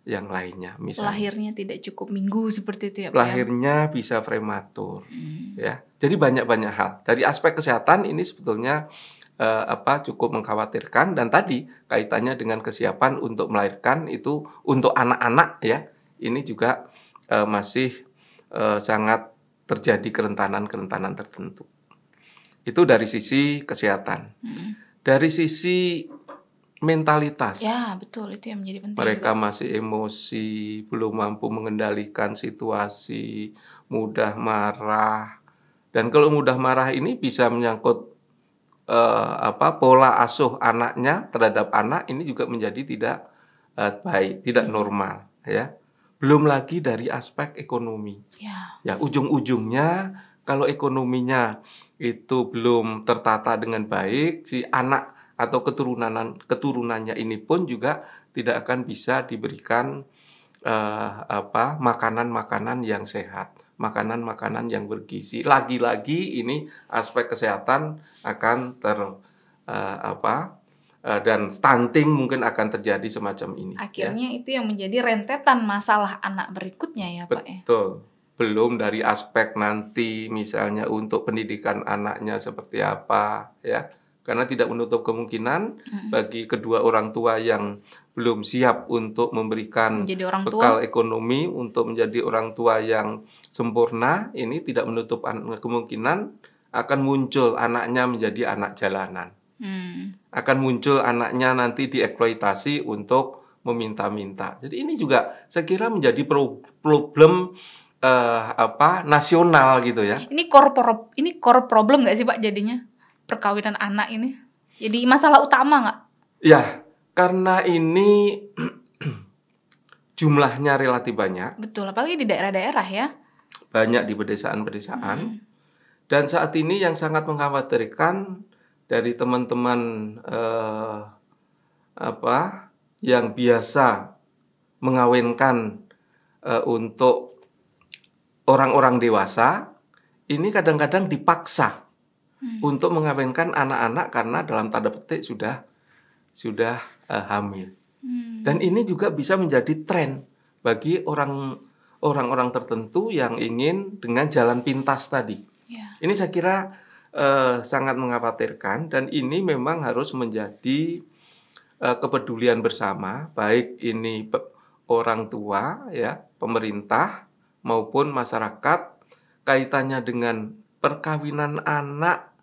yang lainnya. Misalnya lahirnya tidak cukup minggu seperti itu ya Pak. Lahirnya bisa prematur ya. Jadi banyak hal. Dari aspek kesehatan ini sebetulnya cukup mengkhawatirkan, dan tadi kaitannya dengan kesiapan untuk melahirkan itu untuk anak-anak ya. Ini juga masih sangat terjadi kerentanan tertentu. Itu dari sisi kesehatan. Dari sisi mentalitas. Ya, betul, itu yang menjadi penting. Mereka juga masih emosi, belum mampu mengendalikan situasi, mudah marah. Dan kalau mudah marah ini bisa menyangkut pola asuh anaknya terhadap anak ini juga menjadi tidak baik, tidak normal ya. Belum lagi dari aspek ekonomi. Ya, ujung-ujungnya kalau ekonominya itu belum tertata dengan baik, si anak atau keturunannya ini pun juga tidak akan bisa diberikan makanan-makanan yang sehat, makanan-makanan yang bergizi. Lagi-lagi ini aspek kesehatan akan dan stunting mungkin akan terjadi semacam ini. Akhirnya ya. Itu yang menjadi rentetan masalah anak berikutnya ya Pak ya. Betul. Belum dari aspek nanti misalnya untuk pendidikan anaknya seperti apa ya. Karena tidak menutup kemungkinan bagi kedua orang tua yang belum siap untuk memberikan bekal ekonomi untuk menjadi orang tua yang sempurna, ini tidak menutup kemungkinan akan muncul anaknya menjadi anak jalanan. Akan muncul anaknya nanti dieksploitasi untuk meminta-minta. Jadi ini juga saya kira menjadi problem nasional gitu ya. Ini core problem nggak sih Pak jadinya perkawinan anak ini? Jadi masalah utama nggak? Ya, Karena ini jumlahnya relatif banyak. Betul, apalagi di daerah-daerah ya. Banyak di pedesaan-pedesaan. Dan saat ini yang sangat mengkhawatirkan dari teman-teman yang biasa mengawinkan untuk orang-orang dewasa, ini kadang-kadang dipaksa untuk mengawinkan anak-anak karena dalam tanda petik sudah hamil. Dan ini juga bisa menjadi tren bagi orang-orang tertentu yang ingin dengan jalan pintas tadi. Ini saya kira sangat mengkhawatirkan, dan ini memang harus menjadi kepedulian bersama, baik ini orang tua, ya, pemerintah maupun masyarakat. Kaitannya dengan perkawinan anak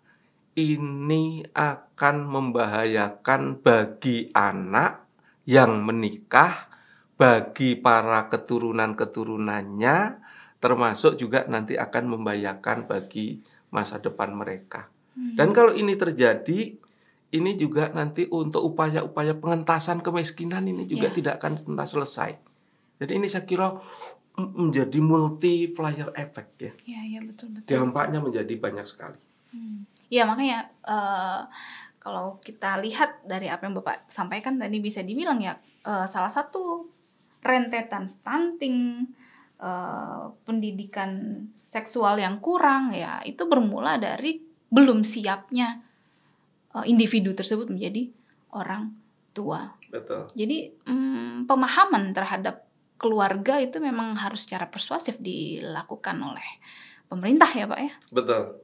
ini akan membahayakan bagi anak yang menikah, bagi para keturunan-keturunannya, termasuk juga nanti akan membahayakan bagi masa depan mereka. Dan kalau ini terjadi, ini juga nanti untuk upaya-upaya pengentasan kemiskinan ini juga tidak akan tuntas selesai. Jadi ini saya kira menjadi multiplier effect ya. Iya, betul. Dampaknya menjadi banyak sekali. Ya, makanya kalau kita lihat dari apa yang Bapak sampaikan tadi, bisa dibilang ya salah satu rentetan stunting, pendidikan seksual yang kurang, ya itu bermula dari belum siapnya individu tersebut menjadi orang tua. Betul. Jadi pemahaman terhadap keluarga itu memang harus secara persuasif dilakukan oleh pemerintah ya Pak ya. Betul.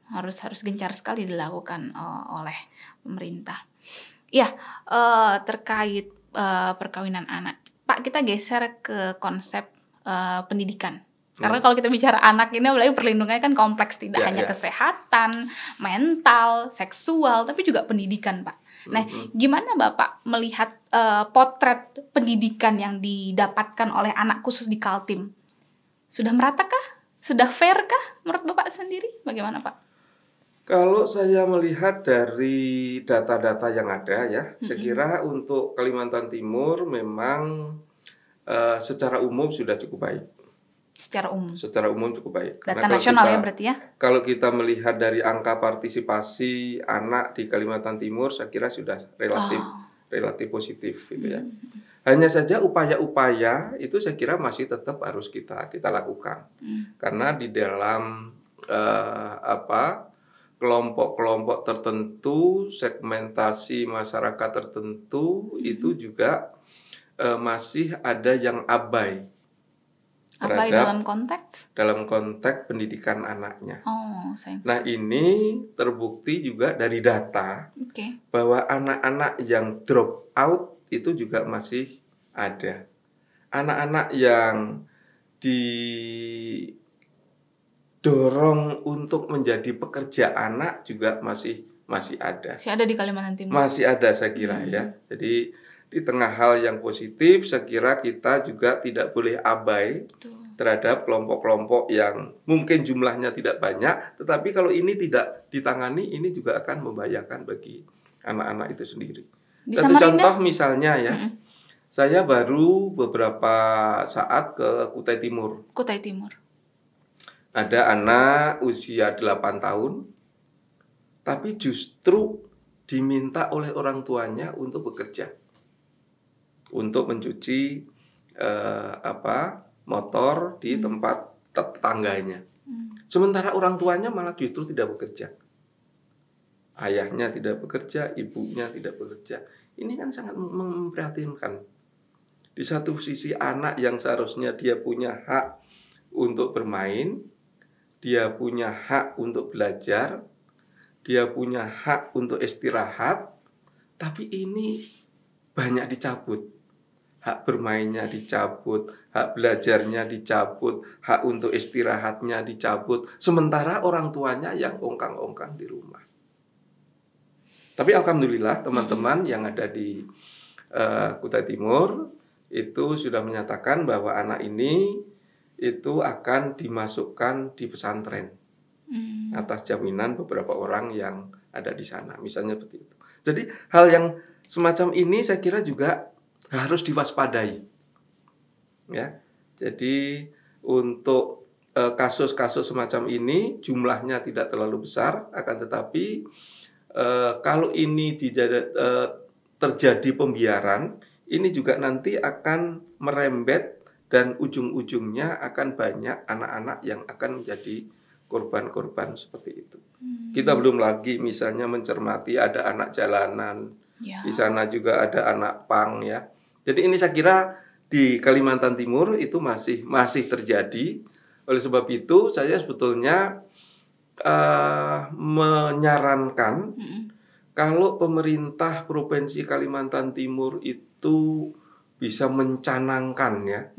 Harus gencar sekali dilakukan oleh pemerintah. Ya, terkait perkawinan anak, Pak, kita geser ke konsep pendidikan. Karena kalau kita bicara anak ini, apalagi perlindungannya kan kompleks, tidak hanya kesehatan, mental, seksual, tapi juga pendidikan, Pak. Nah, gimana Bapak melihat potret pendidikan yang didapatkan oleh anak khusus di Kaltim? Sudah meratakah? Sudah fairkah menurut Bapak sendiri? Bagaimana, Pak? Kalau saya melihat dari data-data yang ada ya, saya kira untuk Kalimantan Timur memang secara umum sudah cukup baik. Secara umum cukup baik. Data nasional ya berarti ya? Kalau kita melihat dari angka partisipasi anak di Kalimantan Timur, saya kira sudah relatif positif gitu ya. Hanya saja upaya-upaya itu saya kira masih tetap harus kita lakukan. Karena di dalam kelompok-kelompok tertentu, segmentasi masyarakat tertentu itu juga masih ada yang abai dalam konteks pendidikan anaknya. Nah, ini terbukti juga dari data bahwa anak-anak yang drop out itu juga masih ada. Anak-anak yang didorong untuk menjadi pekerja anak juga masih ada. Masih ada di Kalimantan Timur. Masih ada saya kira ya. Jadi di tengah hal yang positif, saya kira kita juga tidak boleh abai terhadap kelompok-kelompok yang mungkin jumlahnya tidak banyak, tetapi kalau ini tidak ditangani, ini juga akan membahayakan bagi anak-anak itu sendiri. Satu contoh misalnya ya, saya baru beberapa saat ke Kutai Timur. Ada anak usia 8 tahun, tapi justru diminta oleh orang tuanya untuk bekerja, untuk mencuci motor di tempat tetangganya. Sementara orang tuanya malah justru tidak bekerja. Ayahnya tidak bekerja, ibunya tidak bekerja. Ini kan sangat memprihatinkan. Di satu sisi anak yang seharusnya dia punya hak untuk bermain, dia punya hak untuk belajar, dia punya hak untuk istirahat, tapi ini banyak dicabut. Hak bermainnya dicabut, hak belajarnya dicabut, hak untuk istirahatnya dicabut. Sementara orang tuanya yang ongkang-ongkang di rumah. Tapi alhamdulillah teman-teman yang ada di Kutai Timur itu sudah menyatakan bahwa anak ini itu akan dimasukkan di pesantren atas jaminan beberapa orang yang ada di sana. Misalnya seperti itu. Jadi hal yang semacam ini saya kira juga harus diwaspadai. Ya, jadi untuk kasus-kasus semacam ini jumlahnya tidak terlalu besar, akan tetapi kalau ini terjadi pembiaran, ini juga nanti akan merembet dan ujung-ujungnya akan banyak anak-anak yang akan menjadi korban-korban seperti itu. Kita belum lagi misalnya mencermati ada anak jalanan, di sana juga ada anak pang ya. Jadi ini saya kira di Kalimantan Timur itu masih terjadi. Oleh sebab itu saya sebetulnya menyarankan kalau pemerintah Provinsi Kalimantan Timur itu bisa mencanangkan ya,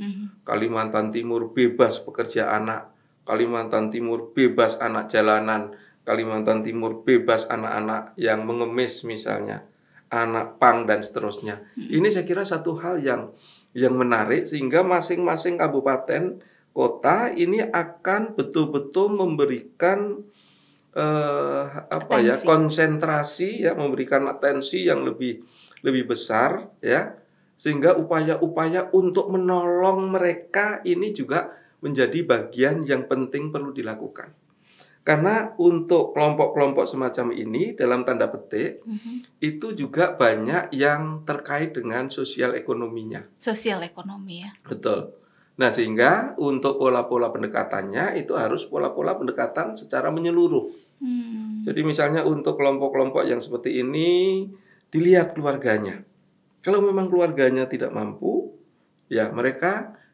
Kalimantan Timur bebas pekerja anak, Kalimantan Timur bebas anak jalanan, Kalimantan Timur bebas anak-anak yang mengemis misalnya, anak pang dan seterusnya. Ini saya kira satu hal yang menarik sehingga masing-masing kabupaten kota ini akan betul-betul memberikan konsentrasi ya, memberikan atensi yang lebih besar ya, sehingga upaya-upaya untuk menolong mereka ini juga menjadi bagian yang penting perlu dilakukan. Karena untuk kelompok-kelompok semacam ini dalam tanda petik itu juga banyak yang terkait dengan sosial ekonominya. Sosial ekonomi ya. Betul. Nah, sehingga untuk pola-pola pendekatannya itu harus pola-pola pendekatan secara menyeluruh. Jadi misalnya untuk kelompok-kelompok yang seperti ini dilihat keluarganya. Kalau memang keluarganya tidak mampu, ya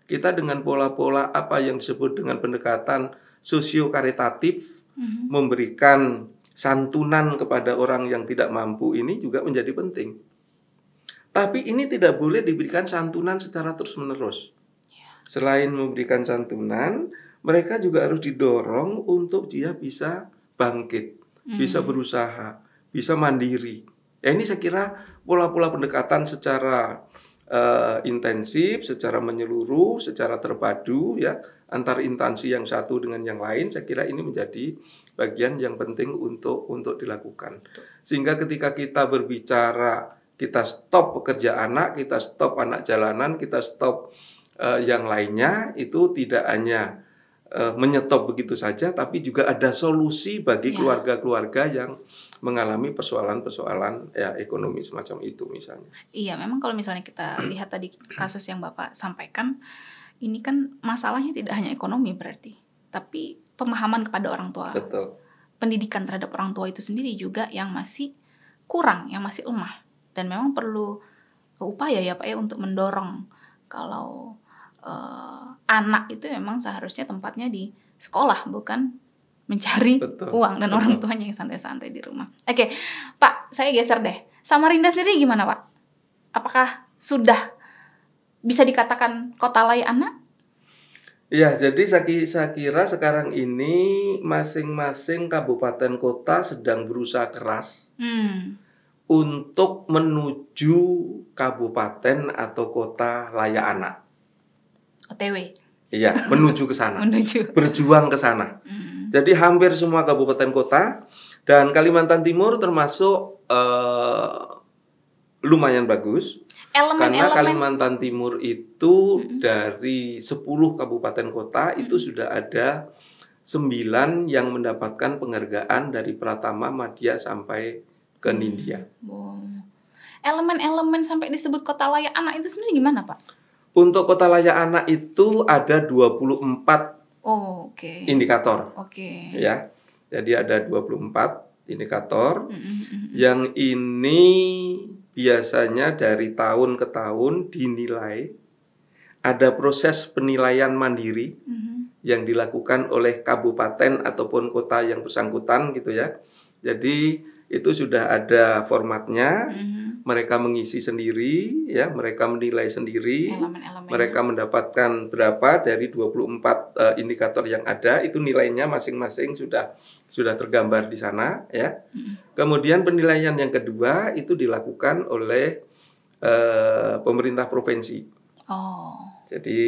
kita dengan pola-pola apa yang disebut dengan pendekatan sosio-karitatif, memberikan santunan kepada orang yang tidak mampu ini juga menjadi penting. Tapi ini tidak boleh diberikan santunan secara terus-menerus. Selain memberikan santunan, mereka juga harus didorong untuk dia bisa bangkit, bisa berusaha, bisa mandiri. Ya, ini saya kira pola-pola pendekatan secara intensif, secara menyeluruh, secara terpadu ya, antar instansi yang satu dengan yang lain, saya kira ini menjadi bagian yang penting untuk dilakukan. Sehingga ketika kita berbicara, kita stop pekerja anak, kita stop anak jalanan, kita stop yang lainnya, itu tidak hanya menyetop begitu saja, tapi juga ada solusi bagi keluarga-keluarga yang mengalami persoalan-persoalan ya ekonomi semacam itu misalnya. Iya, memang kalau misalnya kita lihat tadi kasus yang Bapak sampaikan, ini kan masalahnya tidak hanya ekonomi berarti, tapi pemahaman kepada orang tua. Betul. Pendidikan terhadap orang tua itu sendiri juga yang masih kurang, yang masih lemah, dan memang perlu upaya ya Pak ya untuk mendorong kalau anak itu memang seharusnya tempatnya di sekolah, bukan mencari uang dan orang tuanya yang santai-santai di rumah. Oke, Pak, saya geser deh. Samarinda sendiri gimana Pak? Apakah sudah bisa dikatakan kota layak anak? Ya, jadi saya kira sekarang ini masing-masing kabupaten kota sedang berusaha keras untuk menuju kabupaten atau kota layak anak. OTW. Iya, menuju ke sana. Berjuang ke sana. Jadi hampir semua kabupaten kota dan Kalimantan Timur termasuk lumayan bagus. Karena Kalimantan Timur itu dari 10 kabupaten kota itu sudah ada 9 yang mendapatkan penghargaan dari Pratama, Madya sampai ke Nindya. Elemen-elemen sampai disebut kota layak anak itu sendiri gimana Pak? Untuk kota layak anak itu ada 24 indikator. Ya. Jadi ada 24 indikator. Yang ini biasanya dari tahun ke tahun dinilai. Ada proses penilaian mandiri yang dilakukan oleh kabupaten ataupun kota yang bersangkutan gitu ya. Jadi itu sudah ada formatnya. Mereka mengisi sendiri ya, mereka menilai sendiri. Mereka mendapatkan berapa dari 24 indikator yang ada, itu nilainya masing-masing sudah tergambar di sana ya. Kemudian penilaian yang kedua itu dilakukan oleh pemerintah provinsi. Jadi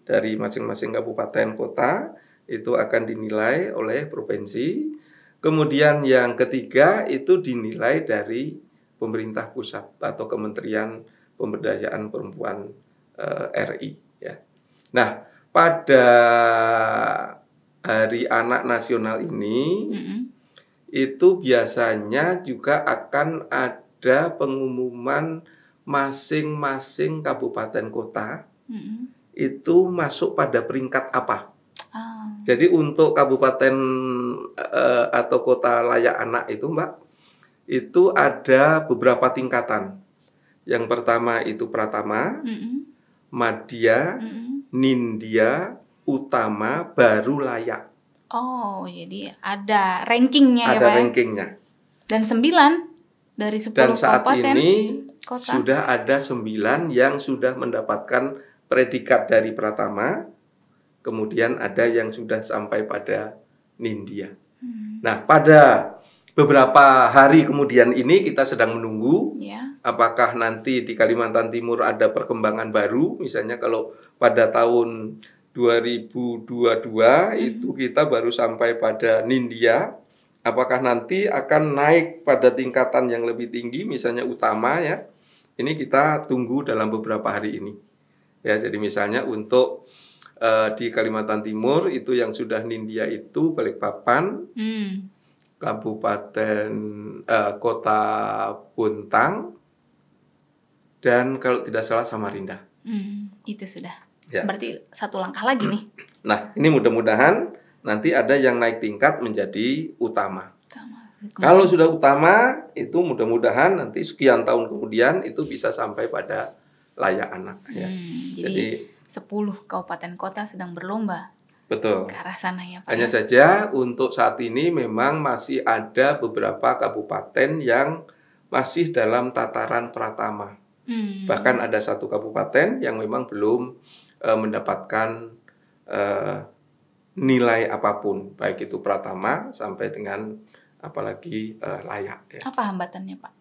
dari masing-masing kabupaten kota itu akan dinilai oleh provinsi. Kemudian yang ketiga itu dinilai dari pemerintah pusat atau Kementerian Pemberdayaan Perempuan RI ya. Nah, pada Hari Anak Nasional ini itu biasanya juga akan ada pengumuman masing-masing kabupaten kota itu masuk pada peringkat apa. Jadi untuk kabupaten atau kota layak anak itu Mbak, itu ada beberapa tingkatan. Yang pertama itu Pratama, Madya, Nindya, Utama, baru layak. Oh, jadi ada rankingnya ya Pak? Ada rankingnya. Dan 9 dari 10 Dan saat kabupaten ini kota. Sudah ada 9 yang sudah mendapatkan predikat dari Pratama, kemudian ada yang sudah sampai pada Nindya. Nah, pada beberapa hari kemudian ini kita sedang menunggu apakah nanti di Kalimantan Timur ada perkembangan baru. Misalnya kalau pada tahun 2022 itu kita baru sampai pada Nindya, apakah nanti akan naik pada tingkatan yang lebih tinggi, misalnya Utama ya. Ini kita tunggu dalam beberapa hari ini. Ya, jadi misalnya untuk di Kalimantan Timur itu yang sudah Nindya itu Balikpapan, Kabupaten Kota Bontang, dan kalau tidak salah Samarinda. Itu sudah. Ya. Berarti satu langkah lagi nih. Nah, ini mudah-mudahan nanti ada yang naik tingkat menjadi Utama. Kalau sudah Utama, itu mudah-mudahan nanti sekian tahun kemudian itu bisa sampai pada layak anak. Ya. Jadi 10 kabupaten kota sedang berlomba. Betul. Ke arah sana ya Pak. Hanya saja untuk saat ini memang masih ada beberapa kabupaten yang masih dalam tataran Pratama. Bahkan ada satu kabupaten yang memang belum mendapatkan nilai apapun, baik itu Pratama sampai dengan apalagi layak. Ya. Apa hambatannya Pak?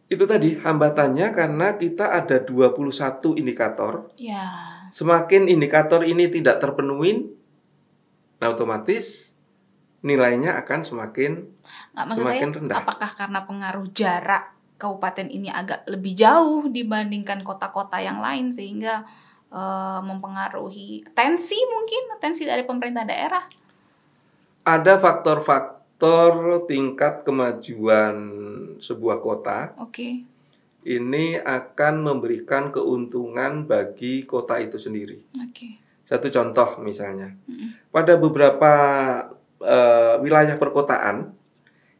Itu tadi hambatannya karena kita ada 21 indikator. Ya. Semakin indikator ini tidak terpenuhi, nah otomatis nilainya akan semakin rendah. Apakah karena pengaruh jarak kabupaten ini agak lebih jauh dibandingkan kota-kota yang lain sehingga mempengaruhi tensi dari pemerintah daerah? Ada faktor-faktor tingkat kemajuan sebuah kota. Ini akan memberikan keuntungan bagi kota itu sendiri. Satu contoh misalnya, pada beberapa wilayah perkotaan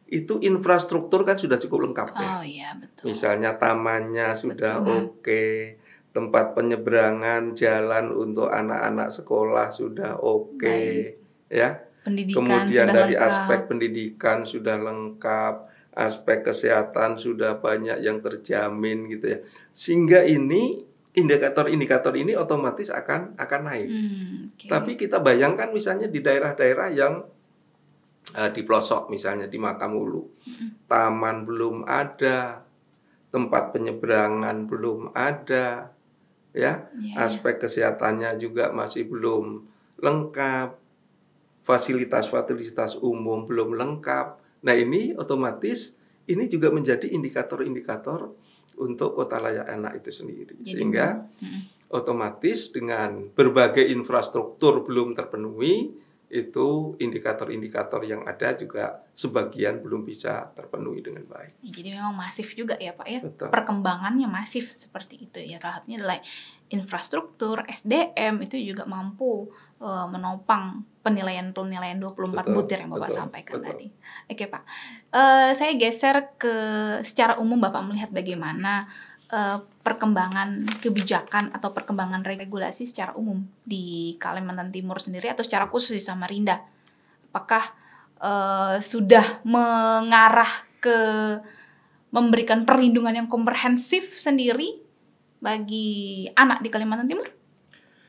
itu infrastruktur kan sudah cukup lengkap ya. Iya, betul. Misalnya tamannya sudah oke, tempat penyeberangan jalan untuk anak-anak sekolah sudah oke, ya. Kemudian dari aspek pendidikan sudah lengkap, aspek kesehatan sudah banyak yang terjamin gitu ya. Sehingga ini indikator-indikator ini otomatis akan naik. Tapi kita bayangkan misalnya di daerah-daerah yang di pelosok, misalnya di Makamulu, taman belum ada, tempat penyeberangan belum ada, ya, aspek kesehatannya juga masih belum lengkap. Fasilitas-fasilitas umum belum lengkap. Nah, ini otomatis ini juga menjadi indikator-indikator untuk kota layak anak itu sendiri. Sehingga otomatis dengan berbagai infrastruktur belum terpenuhi, itu indikator-indikator yang ada juga sebagian belum bisa terpenuhi dengan baik. Jadi memang masif juga ya Pak ya. Betul. Perkembangannya masif seperti itu ya. Salah satunya adalah infrastruktur, SDM itu juga mampu menopang penilaian 24 butir yang Bapak sampaikan tadi. Oke Pak, saya geser ke secara umum Bapak melihat bagaimana perkembangan kebijakan atau perkembangan regulasi secara umum di Kalimantan Timur sendiri atau secara khusus di Samarinda. Apakah sudah mengarah ke memberikan perlindungan yang komprehensif sendiri bagi anak di Kalimantan Timur?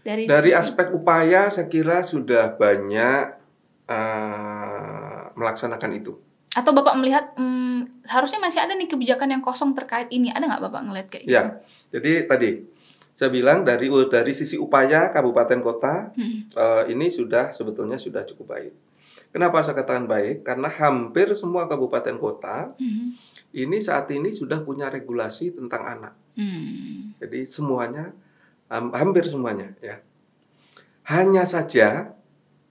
Dari aspek upaya saya kira sudah banyak melaksanakan itu. Atau Bapak melihat harusnya masih ada nih kebijakan yang kosong terkait ini, ada nggak Bapak ngelihat kayak gitu? Ya, jadi tadi saya bilang dari sisi upaya kabupaten kota ini sebetulnya sudah cukup baik. Kenapa saya katakan baik? Karena hampir semua kabupaten kota ini saat ini sudah punya regulasi tentang anak. Jadi semuanya, hampir semuanya ya. Hanya saja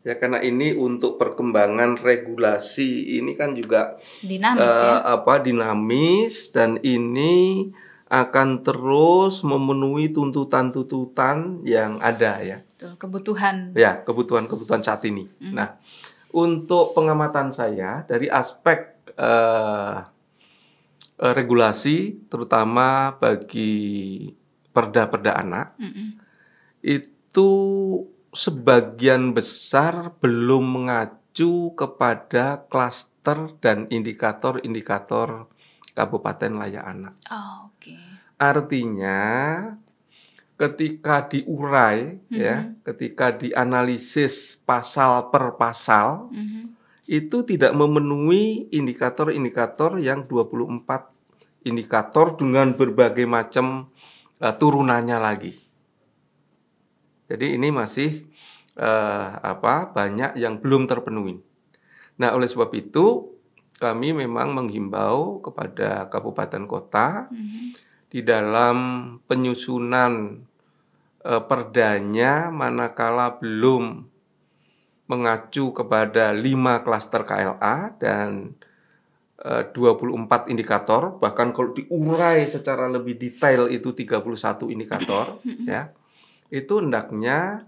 ya karena ini untuk perkembangan regulasi ini kan juga dinamis dan ini akan terus memenuhi tuntutan-tuntutan yang ada ya. Kebutuhan. Ya, kebutuhan-kebutuhan saat ini. Nah, untuk pengamatan saya dari aspek regulasi terutama bagi perda-perda anak itu sebagian besar belum mengacu kepada klaster dan indikator-indikator kabupaten layak anak. Artinya ketika diurai ketika dianalisis pasal per pasal itu tidak memenuhi indikator-indikator yang 24 indikator dengan berbagai macam turunannya lagi. Jadi ini masih banyak yang belum terpenuhi. Nah, oleh sebab itu kami memang menghimbau kepada kabupaten kota di dalam penyusunan perdanya manakala belum mengacu kepada 5 klaster KLA dan 24 indikator, bahkan kalau diurai secara lebih detail itu 31 indikator ya. Itu hendaknya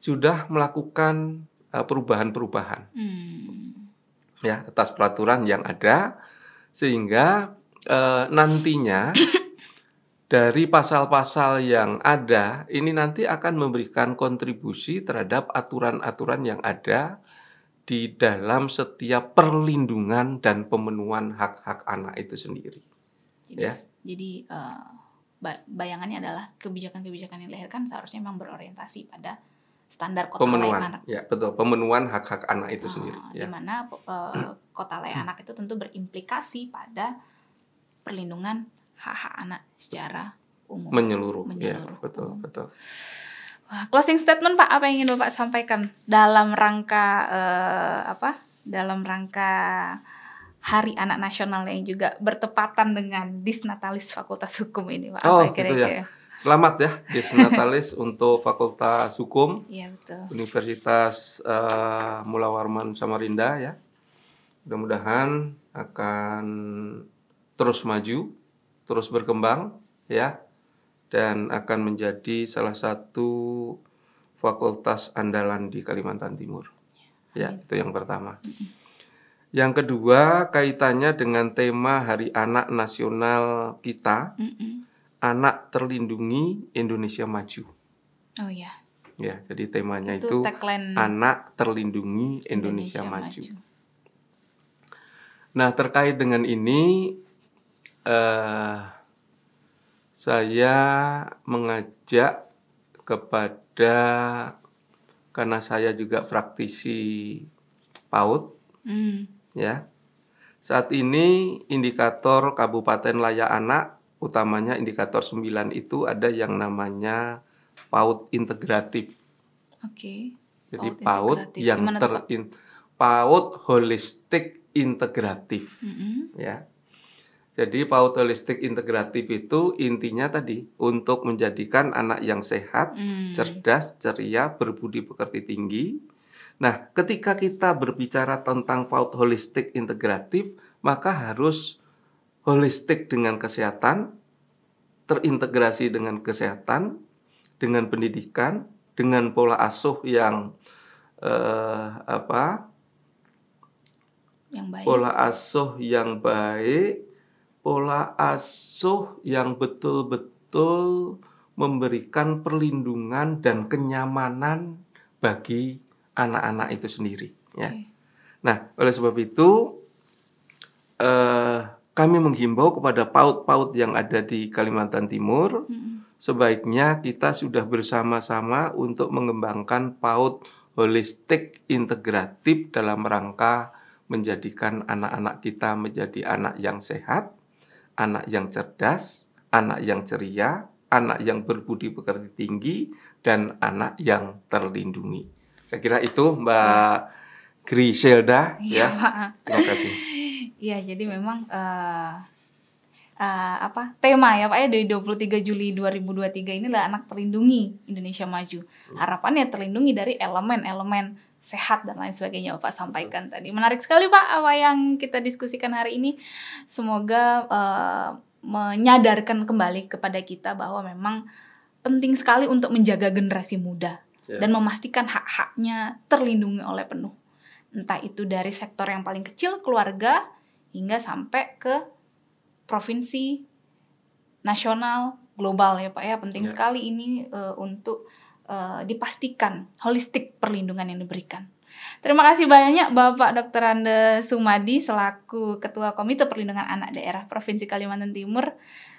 sudah melakukan perubahan-perubahan ya atas peraturan yang ada sehingga nantinya dari pasal-pasal yang ada ini nanti akan memberikan kontribusi terhadap aturan-aturan yang ada di dalam setiap perlindungan dan pemenuhan hak-hak anak itu sendiri. Jadi bayangannya adalah kebijakan-kebijakan yang dilahirkan seharusnya memang berorientasi pada standar kota layak anak. Ya, betul. Pemenuhan hak-hak anak itu sendiri. Di mana kota layak anak itu tentu berimplikasi pada perlindungan hak-hak anak secara umum. Menyeluruh. Ya, betul. Wah, closing statement Pak, apa yang ingin Bapak sampaikan dalam rangka dalam rangka Hari Anak Nasional yang juga bertepatan dengan Disnatalis Fakultas Hukum ini, Pak. Ya. Selamat ya Disnatalis untuk Fakultas Hukum. Iya, betul. Universitas Mula Warman Samarinda ya. Mudah-mudahan akan terus maju, terus berkembang ya, dan akan menjadi salah satu fakultas andalan di Kalimantan Timur. Ya, itu yang pertama. Yang kedua, kaitannya dengan tema Hari Anak Nasional kita, Anak Terlindungi Indonesia Maju. Oh ya. Ya, jadi temanya itu Anak Terlindungi Indonesia Maju. Nah, terkait dengan ini, saya mengajak kepada, karena saya juga praktisi PAUD, ya. Saat ini indikator Kabupaten Layak Anak, utamanya indikator 9 itu ada yang namanya PAUD integratif. Jadi PAUD yang PAUD holistik integratif. Ya. Jadi PAUD holistik integratif itu intinya tadi untuk menjadikan anak yang sehat, cerdas, ceria, berbudi pekerti tinggi. Nah, ketika kita berbicara tentang PAUD holistik integratif, maka harus holistik dengan kesehatan, terintegrasi dengan kesehatan, dengan pendidikan, dengan pola asuh yang baik. Pola asuh yang baik, pola asuh yang betul-betul memberikan perlindungan dan kenyamanan bagi anak-anak itu sendiri. Ya. Nah, oleh sebab itu kami menghimbau kepada PAUD-PAUD yang ada di Kalimantan Timur, sebaiknya kita sudah bersama-sama untuk mengembangkan PAUD holistik integratif dalam rangka menjadikan anak-anak kita menjadi anak yang sehat, anak yang cerdas, anak yang ceria, anak yang berbudi pekerti tinggi, dan anak yang terlindungi. Saya kira itu Mbak Griselda Iya, ya. Pak. Terima kasih. Iya, jadi memang tema ya Pak ya dari 23 Juli 2023 inilah anak terlindungi Indonesia Maju. Harapannya terlindungi dari elemen-elemen sehat dan lain sebagainya Bapak sampaikan tadi. Menarik sekali Pak apa yang kita diskusikan hari ini. Semoga menyadarkan kembali kepada kita bahwa memang penting sekali untuk menjaga generasi muda dan memastikan hak-haknya terlindungi oleh penuh. Entah itu dari sektor yang paling kecil, keluarga, hingga sampai ke provinsi, nasional, global ya Pak ya. Penting sekali ini untuk dipastikan holistik perlindungan yang diberikan. Terima kasih banyak Bapak Dr. Andes Sumadi selaku Ketua Komite Perlindungan Anak Daerah Provinsi Kalimantan Timur.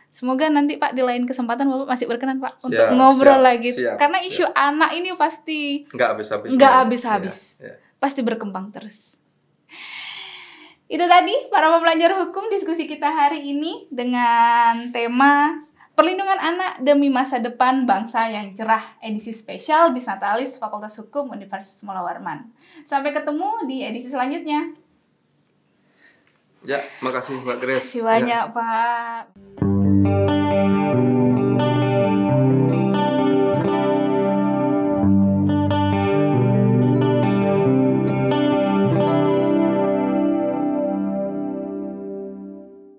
Semoga nanti Pak di lain kesempatan Bapak masih berkenan Pak untuk ngobrol lagi. Karena isu anak ini pasti nggak habis-habis. Pasti berkembang terus. Itu tadi para pembelajar hukum diskusi kita hari ini dengan tema Perlindungan Anak Demi Masa Depan Bangsa yang Cerah, edisi spesial Disnatalis Fakultas Hukum Universitas Mula Warman. Sampai ketemu di edisi selanjutnya. Ya, makasih Mbak Grace. Terima kasih banyak Pak.